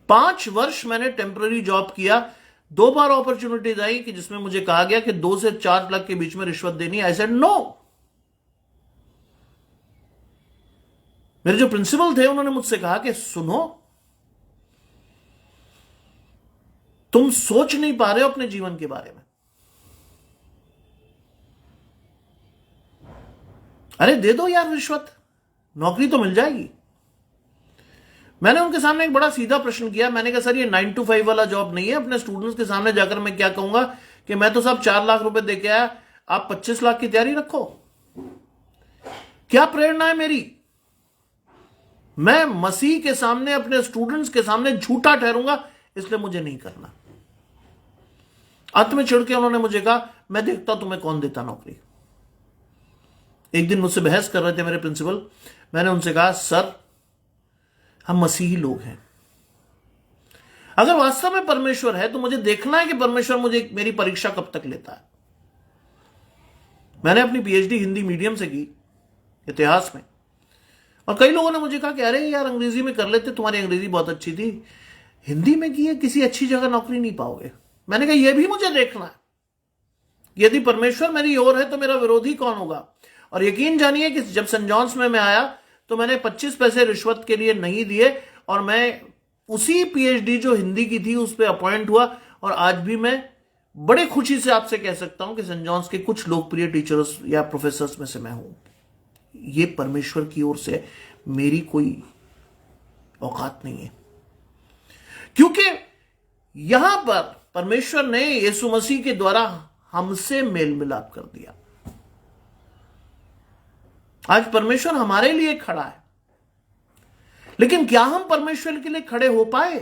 5 वर्ष मैंने टेम्पररी जॉब किया, 2 बार अपॉर्चुनिटीज आई कि जिसमें मुझे कहा गया कि 2 से 4 लाख के बीच में रिश्वत देनी है। I said no. मेरे जो प्रिंसिपल थे उन्होंने मुझसे कहा कि सुनो, तुम सोच नहीं पा रहे हो अपने जीवन के बारे में, अरे दे दो यार रिश्वत, नौकरी तो मिल जाएगी। मैंने उनके सामने एक बड़ा सीधा प्रश्न किया, मैंने कहा सर ये 9 to 5 वाला जॉब नहीं है। अपने स्टूडेंट्स के सामने जाकर मैं क्या कहूंगा कि मैं तो साहब 4 लाख रुपए देके आया, आप 25 लाख की तैयारी रखो? क्या प्रेरणा है मेरी? मैं मसीह के सामने, अपने स्टूडेंट्स के सामने झूठा ठहरूंगा, इसलिए मुझे नहीं करना। अंत में चिढ़ के उन्होंने मुझे कहा मैं देखता तुम्हें कौन देता नौकरी। एक दिन मुझसे बहस कर रहे थे मेरे प्रिंसिपल, मैंने उनसे कहा सर हम मसीही लोग हैं, अगर वास्तव में परमेश्वर है तो मुझे देखना है कि परमेश्वर मुझे मेरी परीक्षा कब तक लेता है। मैंने अपनी पीएचडी हिंदी मीडियम से की, इतिहास में, और कई लोगों ने मुझे कहा कि अरे यार अंग्रेजी में कर लेते, तुम्हारी अंग्रेजी बहुत अच्छी थी, हिंदी में की है, किसी अच्छी जगह नौकरी नहीं पाओगे। मैंने कहा यह भी मुझे देखना है, यदि परमेश्वर मेरी ओर है तो मेरा विरोधी कौन होगा। और यकीन जानिए कि जब सेंट जॉन्स में मैं आया तो मैंने 25 पैसे रिश्वत के लिए नहीं दिए और मैं उसी पीएचडी जो हिंदी की थी उस पर अपॉइंट हुआ। और आज भी मैं बड़े खुशी से आपसे कह सकता हूं कि सेंट जॉन्स के कुछ लोकप्रिय टीचर्स या प्रोफेसर्स में से मैं हूं। ये परमेश्वर की ओर से, मेरी कोई औकात नहीं है, क्योंकि यहां पर परमेश्वर ने यीशु मसीह के द्वारा हमसे मेल मिलाप कर दिया। आज परमेश्वर हमारे लिए खड़ा है, लेकिन क्या हम परमेश्वर के लिए खड़े हो पाए?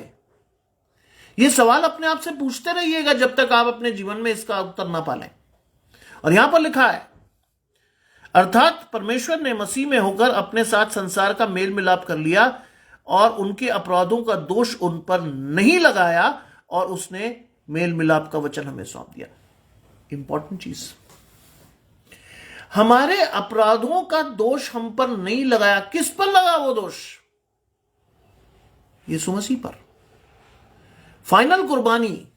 यह सवाल अपने आप से पूछते रहिएगा जब तक आप अपने जीवन में इसका उत्तर ना पालें। और यहां पर लिखा है, अर्थात परमेश्वर ने मसीह में होकर अपने साथ संसार का मेल मिलाप कर लिया और उनके अपराधों का दोष उन पर नहीं लगाया और उसने मेल मिलाप का वचन हमें सौंप दिया। इंपॉर्टेंट चीज, हमारे अपराधों का दोष हम पर नहीं लगाया। किस पर लगा वो दोष? यीशु मसीह पर। फाइनल कुर्बानी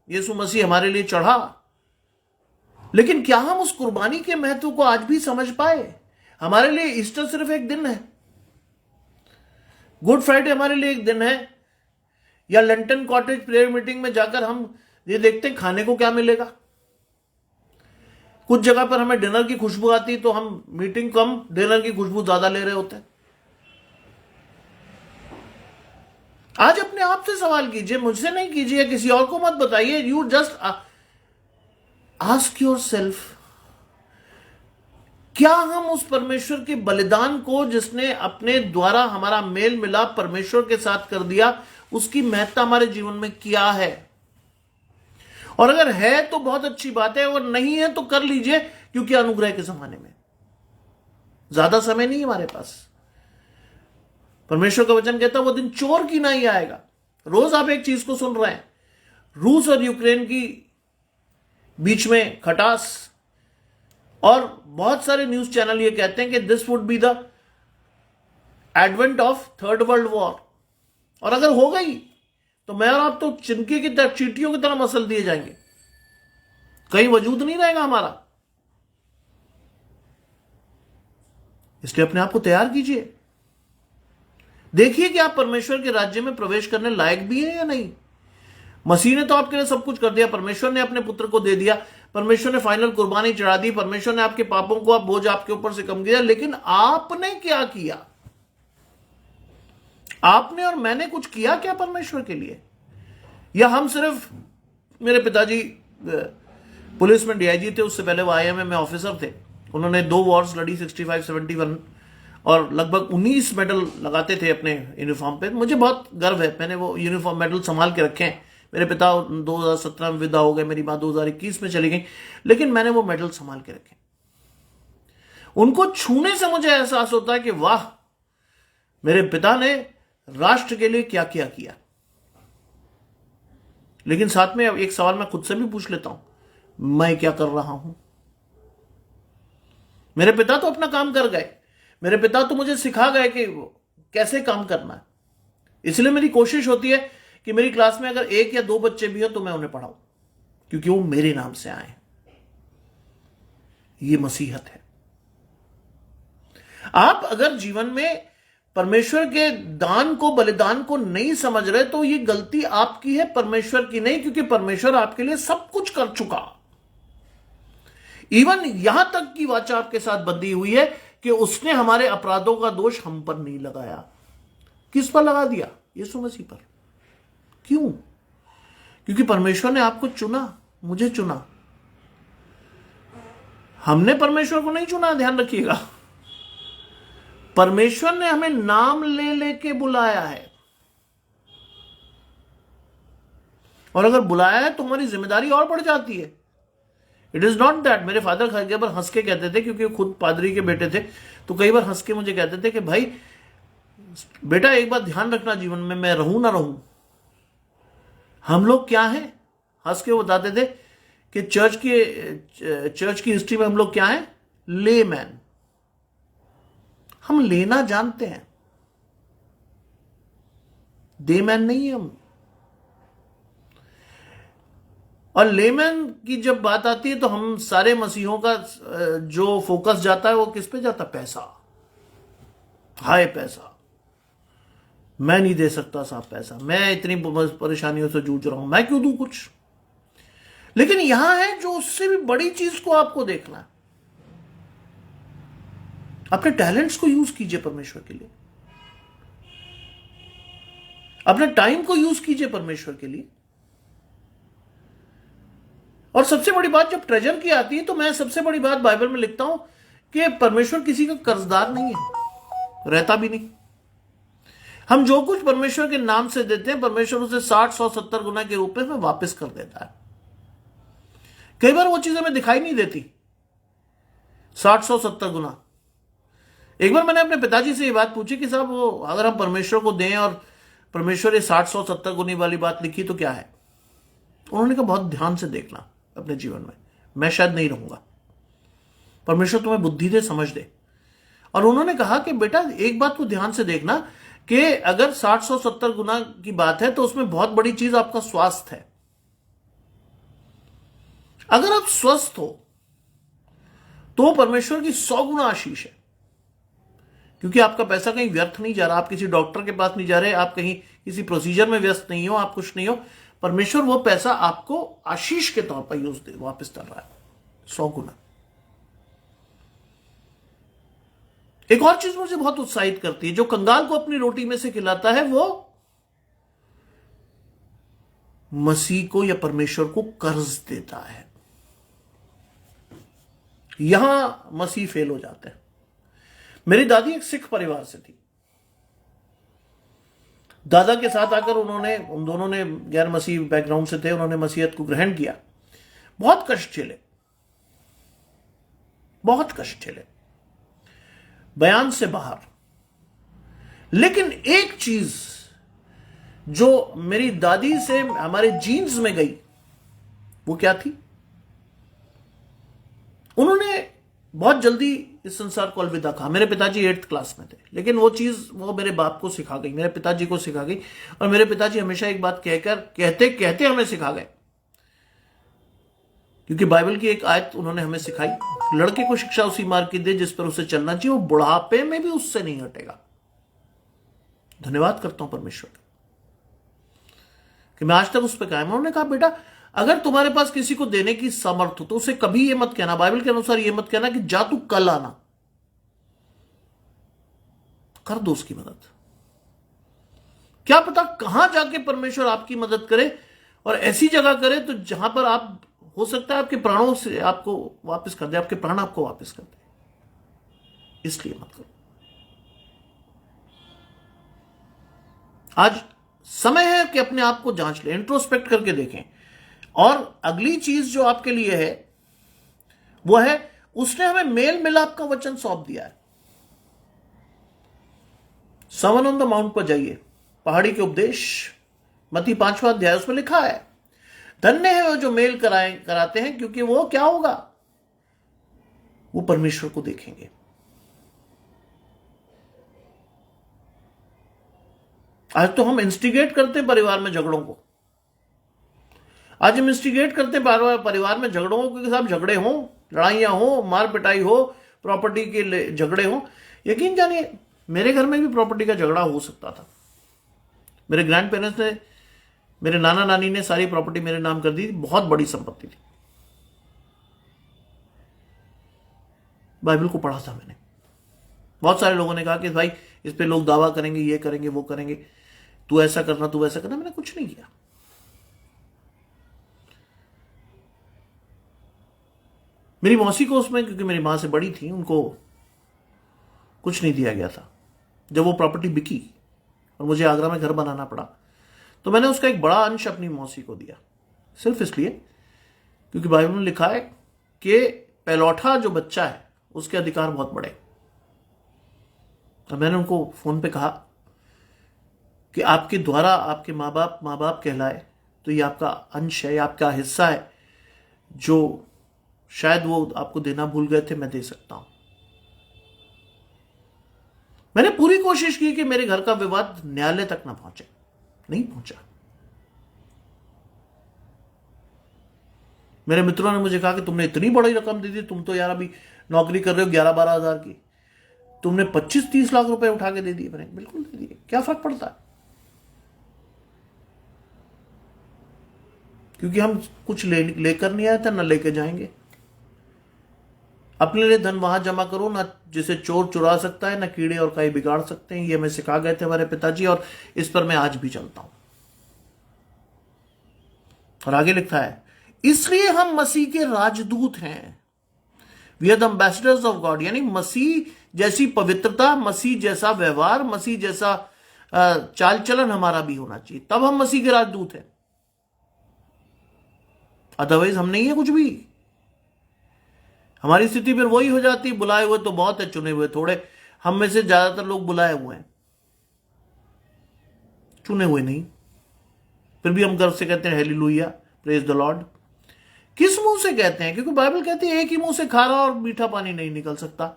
यीशु मसीह हमारे लिए चढ़ा, लेकिन क्या हम उस कुर्बानी के महत्व को आज भी समझ पाए? हमारे लिए ईस्टर सिर्फ एक दिन है, गुड फ्राइडे हमारे लिए एक दिन है, या लंटन कॉटेज प्रेयर मीटिंग में जाकर हम ये देखते हैं खाने को क्या मिलेगा। कुछ जगह पर हमें डिनर की खुशबू आती तो हम मीटिंग कम, डिनर की खुशबू ज्यादा ले रहे होते हैं। आज अपने आप से सवाल कीजिए, मुझसे नहीं कीजिए, किसी और को मत बताइए। You just ask your self, क्या हम उस परमेश्वर के बलिदान को, जिसने अपने द्वारा हमारा मेल मिलाप परमेश्वर के साथ कर दिया, उसकी महत्ता हमारे जीवन में किया है? और अगर है तो बहुत अच्छी बात है, और नहीं है तो कर लीजिए, क्योंकि अनुग्रह के जमाने में ज्यादा समय नहीं है हमारे पास। परमेश्वर का वचन कहता है वो दिन चोर की नहीं आएगा। रोज आप एक चीज को सुन रहे हैं, रूस और यूक्रेन की बीच में खटास, और बहुत सारे न्यूज चैनल ये कहते हैं कि this would be the advent of third world war. और अगर हो गई तो मैं और आप तो चिंकी की तरह, चींटियों की तरह मसल दिए जाएंगे, कहीं वजूद नहीं रहेगा हमारा। इसलिए अपने आप को तैयार कीजिए, देखिए कि आप परमेश्वर के राज्य में प्रवेश करने लायक भी हैं या नहीं। मसीह ने तो आपके लिए सब कुछ कर दिया, परमेश्वर ने अपने पुत्र को दे दिया, परमेश्वर ने फाइनल कुर्बानी चढ़ा दी, परमेश्वर ने आपके पापों को, आप बोझ आपके ऊपर से कम किया। लेकिन आपने क्या किया? आपने और मैंने कुछ किया क्या परमेश्वर के लिए? या हम सिर्फ, मेरे पिताजी पुलिस में डीआईजी थे, उससे पहले वो आईएमए में ऑफिसर थे, उन्होंने 2 वॉर्स लड़ी, 65, 71, और लगभग 19 मेडल लगाते थे अपने यूनिफॉर्म पे। मुझे बहुत गर्व है, मैंने वो यूनिफॉर्म मेडल संभाल के रखे हैं। मेरे पिता 2017 में विदा हो गए, मेरी मां 2021 में चली गई, लेकिन मैंने वो मेडल संभाल के रखे। उनको छूने से मुझे एहसास होता है कि वाह, मेरे पिता ने राष्ट्र के लिए क्या क्या किया। लेकिन साथ में एक सवाल मैं खुद से भी पूछ लेता हूं, मैं क्या कर रहा हूं? मेरे पिता तो अपना काम कर गए, मेरे पिता तो मुझे सिखा गए कि कैसे काम करना है। इसलिए मेरी कोशिश होती है कि मेरी क्लास में अगर 1 या 2 बच्चे भी हो तो मैं उन्हें पढ़ाऊं, क्योंकि वो मेरे नाम से आए। ये मसीहत है। आप अगर जीवन में परमेश्वर के दान को, बलिदान को नहीं समझ रहे, तो ये गलती आपकी है, परमेश्वर की नहीं, क्योंकि परमेश्वर आपके लिए सब कुछ कर चुका। इवन यहां तक की वाचा आपके साथ बंधी हुई है कि उसने हमारे अपराधों का दोष हम पर नहीं लगाया। किस पर लगा दिया? यीशु मसीह पर। क्यों? क्योंकि परमेश्वर ने आपको चुना, मुझे चुना। हमने परमेश्वर को नहीं चुना, ध्यान रखिएगा। परमेश्वर ने हमें नाम ले लेके बुलाया है, और अगर बुलाया है तो हमारी जिम्मेदारी और बढ़ जाती है। इट इज नॉट दैट, मेरे फादर कई बार हंस के कहते थे, क्योंकि खुद पादरी के बेटे थे, तो कई बार हंस के मुझे कहते थे कि भाई बेटा एक बात ध्यान रखना जीवन में, मैं रहूं ना रहूं। हम लोग क्या हैं? हंस के वो बताते थे कि चर्च की हिस्ट्री में हम लोग क्या हैं? लेमैन। हम लेना जानते हैं, देमैन नहीं है हम। और लेमैन की जब बात आती है तो हम सारे मसीहों का जो फोकस जाता है वो किस पे जाता है? पैसा। हाय पैसा, मैं नहीं दे सकता साहब पैसा, मैं इतनी परेशानियों से जूझ रहा हूं, मैं क्यों दूं कुछ? लेकिन यहां है जो उससे भी बड़ी चीज को आपको देखना है। अपने टैलेंट्स को यूज कीजिए परमेश्वर के लिए, अपने टाइम को यूज कीजिए परमेश्वर के लिए। और सबसे बड़ी बात जब ट्रेजर की आती है, तो मैं सबसे बड़ी बात बाइबल में लिखता हूं कि परमेश्वर किसी का कर्जदार नहीं है, रहता भी नहीं। हम जो कुछ परमेश्वर के नाम से देते हैं, परमेश्वर उसे 60, 100, 70 गुना के रूप में वापस कर देता है। कई बार वो चीज हमें दिखाई नहीं देती, 60, 100, 70 गुना। एक बार मैंने अपने पिताजी से ये बात पूछी कि साहब वो अगर हम परमेश्वर को दें और परमेश्वर ये 60, 100, 70 गुनी वाली बात लिखी तो क्या है? उन्होंने कहा बहुत ध्यान से देखना अपने जीवन में, मैं शायद नहीं रहूंगा, परमेश्वर तुम्हें बुद्धि दे, समझ दे। और उन्होंने कहा कि बेटा एक बात को ध्यान से देखना कि अगर 60, 100, 70 गुना की बात है तो उसमें बहुत बड़ी चीज आपका स्वास्थ्य है। अगर आप स्वस्थ हो तो परमेश्वर की 100 गुना आशीष है, क्योंकि आपका पैसा कहीं व्यर्थ नहीं जा रहा, आप किसी डॉक्टर के पास नहीं जा रहे, आप कहीं किसी प्रोसीजर में व्यस्त नहीं हो, आप कुछ नहीं हो। परमेश्वर वो पैसा आपको आशीष के तौर पर वापस कर रहा है 100 गुना। एक और चीज मुझे बहुत उत्साहित करती है, जो कंगाल को अपनी रोटी में से खिलाता है वो मसीह को या परमेश्वर को कर्ज देता है। यहां मसीह फेल हो जाते हैं। मेरी दादी एक सिख परिवार से थी। दादा के साथ आकर उन दोनों ने गैर मसीह बैकग्राउंड से थे, उन्होंने मसीहत को ग्रहण किया। बहुत कष्ट झेले, बहुत कष्ट झेले, बयान से बाहर। लेकिन एक चीज जो मेरी दादी से हमारे जीन्स में गई, वो क्या थी? उन्होंने बहुत जल्दी इस संसार को अलविदा कहा। मेरे पिताजी 8th क्लास में थे, लेकिन वो चीज वो मेरे बाप को सिखा गई, मेरे पिताजी को सिखा गई। और मेरे पिताजी हमेशा एक बात कहते कहते हमें सिखा गए, क्योंकि बाइबल की एक आयत उन्होंने हमें सिखाई, लड़के को शिक्षा उसी मार्ग की दे जिस पर उसे चलना चाहिए, वो बुढ़ापे में भी उससे नहीं हटेगा। धन्यवाद करता हूं परमेश्वर कि मैं आज तक उस पर कायम हूं। उन्होंने कहा, बेटा अगर तुम्हारे पास किसी को देने की सामर्थ्य हो तो उसे कभी ये मत कहना, बाइबल के अनुसार ये मत कहना कि जा तू कल आना। कर दो उसकी मदद। क्या पता कहां जाके परमेश्वर आपकी मदद करे, और ऐसी जगह करे तो जहां पर आप, हो सकता है आपके प्राणों से आपको वापस कर दे, आपके प्राण आपको वापस कर दे। इसलिए मत करो। आज समय है कि अपने आप को जांच लें, इंट्रोस्पेक्ट करके देखें। और अगली चीज जो आपके लिए है वो है, उसने हमें मेल मिलाप का वचन सौंप दिया है। सर्मन ऑन द माउंट पर जाइए, पहाड़ी के उपदेश, मत्ती 5वां अध्याय, उसमें लिखा है, धन्य है वो जो मेल कराते हैं, क्योंकि वो क्या होगा, वो परमेश्वर को देखेंगे। आज तो हम इंस्टिगेट करते हैं परिवार में झगड़ों को। आज हम इंस्टिगेट करते हैं परिवार में झगड़ों के साथ, झगड़े हो, लड़ाइयां हो, मार पिटाई हो, प्रॉपर्टी के झगड़े हो। यकीन जानिए मेरे घर में भी प्रॉपर्टी का झगड़ा हो सकता था। मेरे ग्रैंड पेरेंट्स ने, मेरे नाना नानी ने सारी प्रॉपर्टी मेरे नाम कर दी थी, बहुत बड़ी संपत्ति थी। बाइबल को पढ़ा था मैंने। बहुत सारे लोगों ने कहा कि भाई इस पे लोग दावा करेंगे, ये करेंगे, वो करेंगे, तू ऐसा करना, तू वैसा करना। मैंने कुछ नहीं किया। मेरी मौसी को उसमें, क्योंकि मेरी मां से बड़ी थी, उनको कुछ नहीं दिया गया था। जब वो प्रॉपर्टी बिकी और मुझे आगरा में घर बनाना पड़ा, तो मैंने उसका एक बड़ा अंश अपनी मौसी को दिया, सिर्फ इसलिए क्योंकि बाइबल में लिखा है कि पहलौठा जो बच्चा है उसके अधिकार बहुत बड़े। तो मैंने उनको फोन पे कहा कि आपके द्वारा आपके माँ बाप कहलाए, तो ये आपका अंश है, ये आपका हिस्सा है, जो शायद वो आपको देना भूल गए थे, मैं दे सकता हूं। मैंने पूरी कोशिश की कि मेरे घर का विवाद न्यायालय तक ना पहुंचे, नहीं पहुंचा। मेरे मित्रों ने मुझे कहा कि तुमने इतनी बड़ी रकम दे दी, तुम तो यार अभी नौकरी कर रहे हो 11-12 हजार की, तुमने 25-30 लाख रुपए उठा के दे दिए। मैंने बिल्कुल दे दिए, क्या फर्क पड़ता है, क्योंकि हम कुछ लेकर नहीं आए थे, ना लेके जाएंगे। अपने लिए धन वहां जमा करो ना जिसे चोर चुरा सकता है, ना कीड़े और काई बिगाड़ सकते हैं। ये हमें सिखा गए थे हमारे पिताजी, और इस पर मैं आज भी चलता हूं। और आगे लिखा है, इसलिए हम मसीह के राजदूत हैं। We are the ambassadors of God, यानी मसीह जैसी पवित्रता, मसीह जैसा व्यवहार, मसीह जैसा चाल चलन हमारा भी होना चाहिए, तब हम मसीह के राजदूत हैं। अदरवाइज हम नहीं है कुछ भी। हमारी स्थिति फिर वही हो जाती है, बुलाए हुए तो बहुत है, चुने हुए थोड़े। हम में से ज्यादातर लोग बुलाए हुए हैं, चुने हुए नहीं। फिर भी हम गर्व से कहते हैं हालेलुया, प्रेज द लॉर्ड। किस मुंह से कहते हैं? क्योंकि बाइबल कहती है एक ही मुंह से खारा और मीठा पानी नहीं निकल सकता।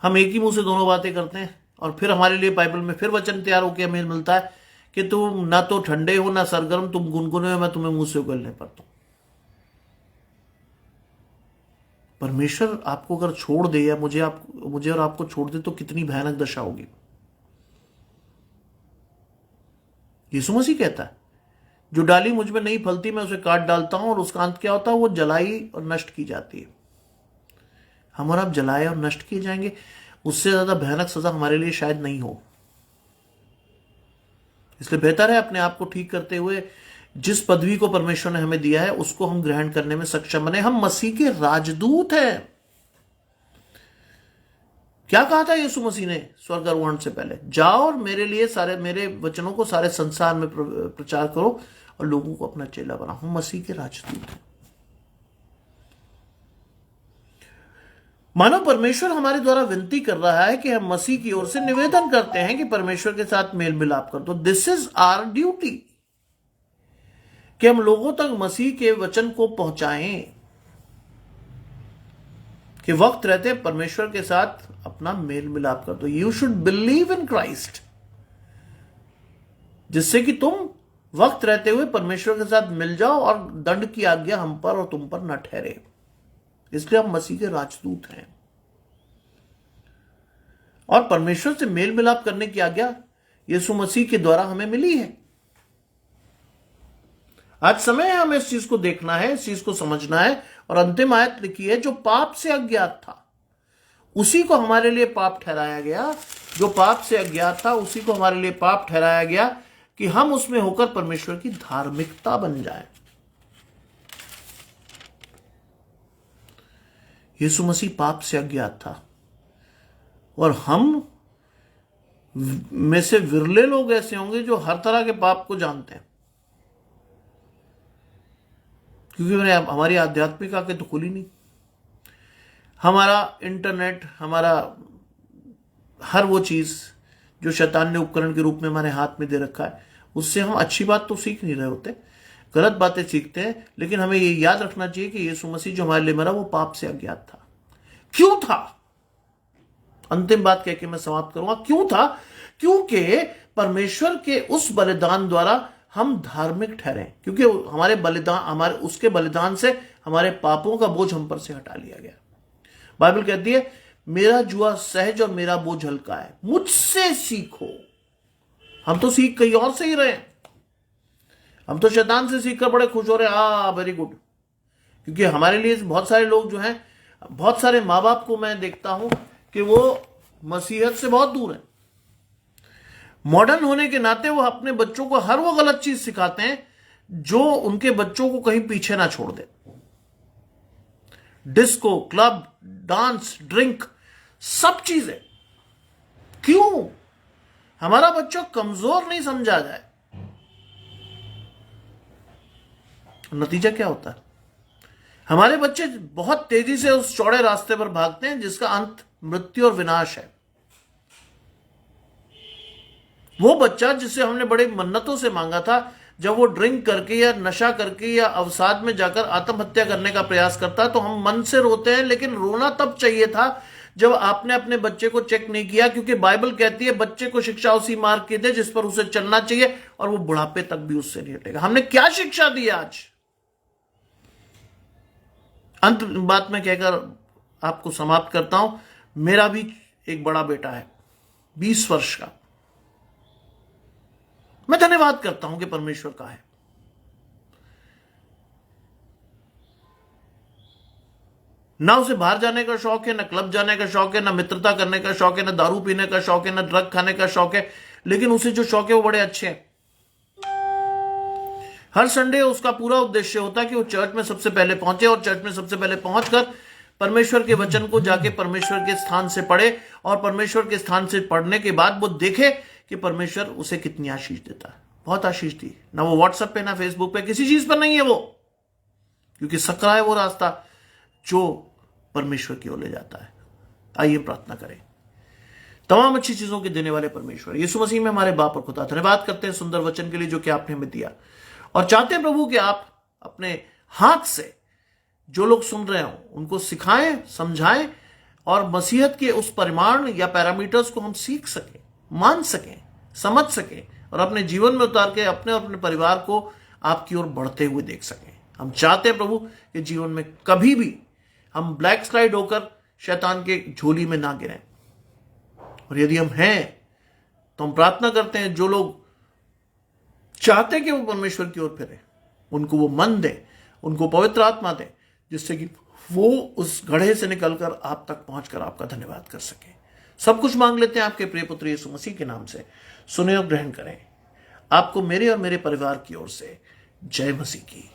हम एक ही मुंह से दोनों बातें करते हैं, और फिर हमारे लिए बाइबल में फिर वचन तैयार होकर हमें मिलता है कि तुम ना तो ठंडे हो ना सरगर्म, तुम गुनगुने हो, मैं तुम्हें मुंह से उगलने पर दूं। परमेश्वर आपको अगर छोड़ दे या मुझे और आपको छोड़ दे तो कितनी भयानक दशा होगी। यीशु मसीह कहता है, जो डाली मुझ में नहीं फलती मैं उसे काट डालता हूं, और उसका अंत क्या होता है? वो जलाई और नष्ट की जाती है। हम और आप जलाए और नष्ट किए जाएंगे, उससे ज्यादा भयानक सजा हमारे लिए शायद नहीं हो। इसलिए बेहतर है अपने आप को ठीक करते हुए जिस पदवी को परमेश्वर ने हमें दिया है उसको हम ग्रहण करने में सक्षम बने। हम मसीह के राजदूत हैं। क्या कहा था यीशु मसीह ने स्वर्गारोहण से पहले? जाओ और मेरे वचनों को सारे संसार में प्रचार करो और लोगों को अपना चेला बनाओ। हम मसीह के राजदूत हैं। मानो परमेश्वर हमारे द्वारा विनती कर रहा है कि हम मसीह की ओर से निवेदन करते हैं कि परमेश्वर के साथ मेल मिलाप कर दो। दिस इज आवर ड्यूटी, कि हम लोगों तक मसीह के वचन को पहुंचाएं, कि वक्त रहते परमेश्वर के साथ अपना मेल मिलाप कर दो। You should believe in Christ, जिससे कि तुम वक्त रहते हुए परमेश्वर के साथ मिल जाओ और दंड की आज्ञा हम पर और तुम पर न ठहरे। इसलिए हम मसीह के राजदूत हैं और परमेश्वर से मेल मिलाप करने की आज्ञा यीशु मसीह के द्वारा हमें मिली है। आज समय है हमें इस चीज को देखना है, इस चीज को समझना है। और अंतिम आयत लिखी है, जो पाप से अज्ञात था उसी को हमारे लिए पाप ठहराया गया। जो पाप से अज्ञात था उसी को हमारे लिए पाप ठहराया गया, कि हम उसमें होकर परमेश्वर की धार्मिकता बन जाएं। यीशु मसीह पाप से अज्ञात था और हम में से विरले लोग ऐसे होंगे जो हर तरह के पाप को जानते हैं, क्योंकि हमारी आध्यात्मिक आंखें तो खुली नहीं। हमारा इंटरनेट, हमारा हर वो चीज जो शैतान ने उपकरण के रूप में हमारे हाथ में दे रखा है, उससे हम अच्छी बात तो सीख नहीं रहे होते, गलत बातें सीखते हैं। लेकिन हमें ये याद रखना चाहिए कि यीशु मसीह जो हमारे लिए मरा वो पाप से अज्ञात था। क्यों था? अंतिम बात कह के मैं समाप्त करूंगा। क्यों था? क्योंकि परमेश्वर के उस बलिदान द्वारा हम धार्मिक ठहरे, क्योंकि उसके बलिदान से हमारे पापों का बोझ हम पर से हटा लिया गया। बाइबल कहती है, मेरा जुआ सहज और मेरा बोझ हल्का है, मुझसे सीखो। हम तो सीख कहीं और से ही रहे हैं। हम तो शैतान से सीखकर बड़े खुश हो रहे हैं। Very good. क्योंकि हमारे लिए बहुत सारे लोग जो हैं, बहुत सारे माँ बाप को मैं देखता हूं कि वो मसीहत से बहुत दूर हैं। मॉडर्न होने के नाते वो अपने बच्चों को हर वो गलत चीज सिखाते हैं जो उनके बच्चों को कहीं पीछे ना छोड़ दे। डिस्को, क्लब, डांस, ड्रिंक, सब चीजें। क्यों? हमारा बच्चा कमजोर नहीं समझा जाए। नतीजा क्या होता है? हमारे बच्चे बहुत तेजी से उस चौड़े रास्ते पर भागते हैं जिसका अंत मृत्यु और विनाश है। वो बच्चा जिसे हमने बड़े मन्नतों से मांगा था, जब वो ड्रिंक करके या नशा करके या अवसाद में जाकर आत्महत्या करने का प्रयास करता तो हम मन से रोते हैं। लेकिन रोना तब चाहिए था जब आपने अपने बच्चे को चेक नहीं किया, क्योंकि बाइबल कहती है बच्चे को शिक्षा उसी मार्ग की दे जिस पर उसे चलना चाहिए, और वो बुढ़ापे तक भी उससे नहीं हटेगा। हमने क्या शिक्षा दी आज? अंत बात में कहकर आपको समाप्त करता हूं। मेरा भी एक बड़ा बेटा है, 20 वर्ष का। मैं धन्यवाद करता हूं कि परमेश्वर का है। ना उसे बाहर जाने का शौक है, ना क्लब जाने का शौक है, ना मित्रता करने का शौक है, ना दारू पीने का शौक है, ना ड्रग खाने का शौक है। लेकिन उसे जो शौक है वो बड़े अच्छे हैं। हर संडे उसका पूरा उद्देश्य होता है कि वो चर्च में सबसे पहले पहुंचे और चर्च में सबसे पहले पहुंचकर परमेश्वर के वचन को जाके परमेश्वर के स्थान से पढ़े, और परमेश्वर के स्थान से पढ़ने के बाद वो देखे कि परमेश्वर उसे कितनी आशीष देता है। बहुत आशीष दी। ना वो व्हाट्सएप पे, ना फेसबुक पे, किसी चीज पर नहीं है वो, क्योंकि सकरा है वो रास्ता जो परमेश्वर की ओर ले जाता है। आइए प्रार्थना करें। तमाम अच्छी चीजों के देने वाले परमेश्वर यीशु मसीह में हमारे बाप और खुदा, धन्यवाद करते हैं सुंदर वचन के लिए जो कि आपने हमें दिया, और चाहते हैं प्रभु कि आप अपने हाथ से जो लोग सुन रहे हो उनको सिखाएं, समझाएं, और मसीहत के उस परिमाण या पैरामीटर्स को हम सीख सकें, मान सकें, समझ सकें, और अपने जीवन में उतार के अपने और अपने परिवार को आपकी ओर बढ़ते हुए देख सकें। हम चाहते हैं प्रभु कि जीवन में कभी भी हम ब्लैक स्लाइड होकर शैतान के झोली में ना गिरें। और यदि हम हैं तो हम प्रार्थना करते हैं, जो लोग चाहते कि वो परमेश्वर की ओर फिरे, उनको वो मन दे, उनको पवित्र आत्मा दे, जिससे कि वो उस गड्ढे से निकलकर आप तक पहुंचकर आपका धन्यवाद कर सके। सब कुछ मांग लेते हैं आपके प्रिय पुत्र यीशु मसीह के नाम से। सुने और ग्रहण करें। आपको मेरे और मेरे परिवार की ओर से जय मसीह की।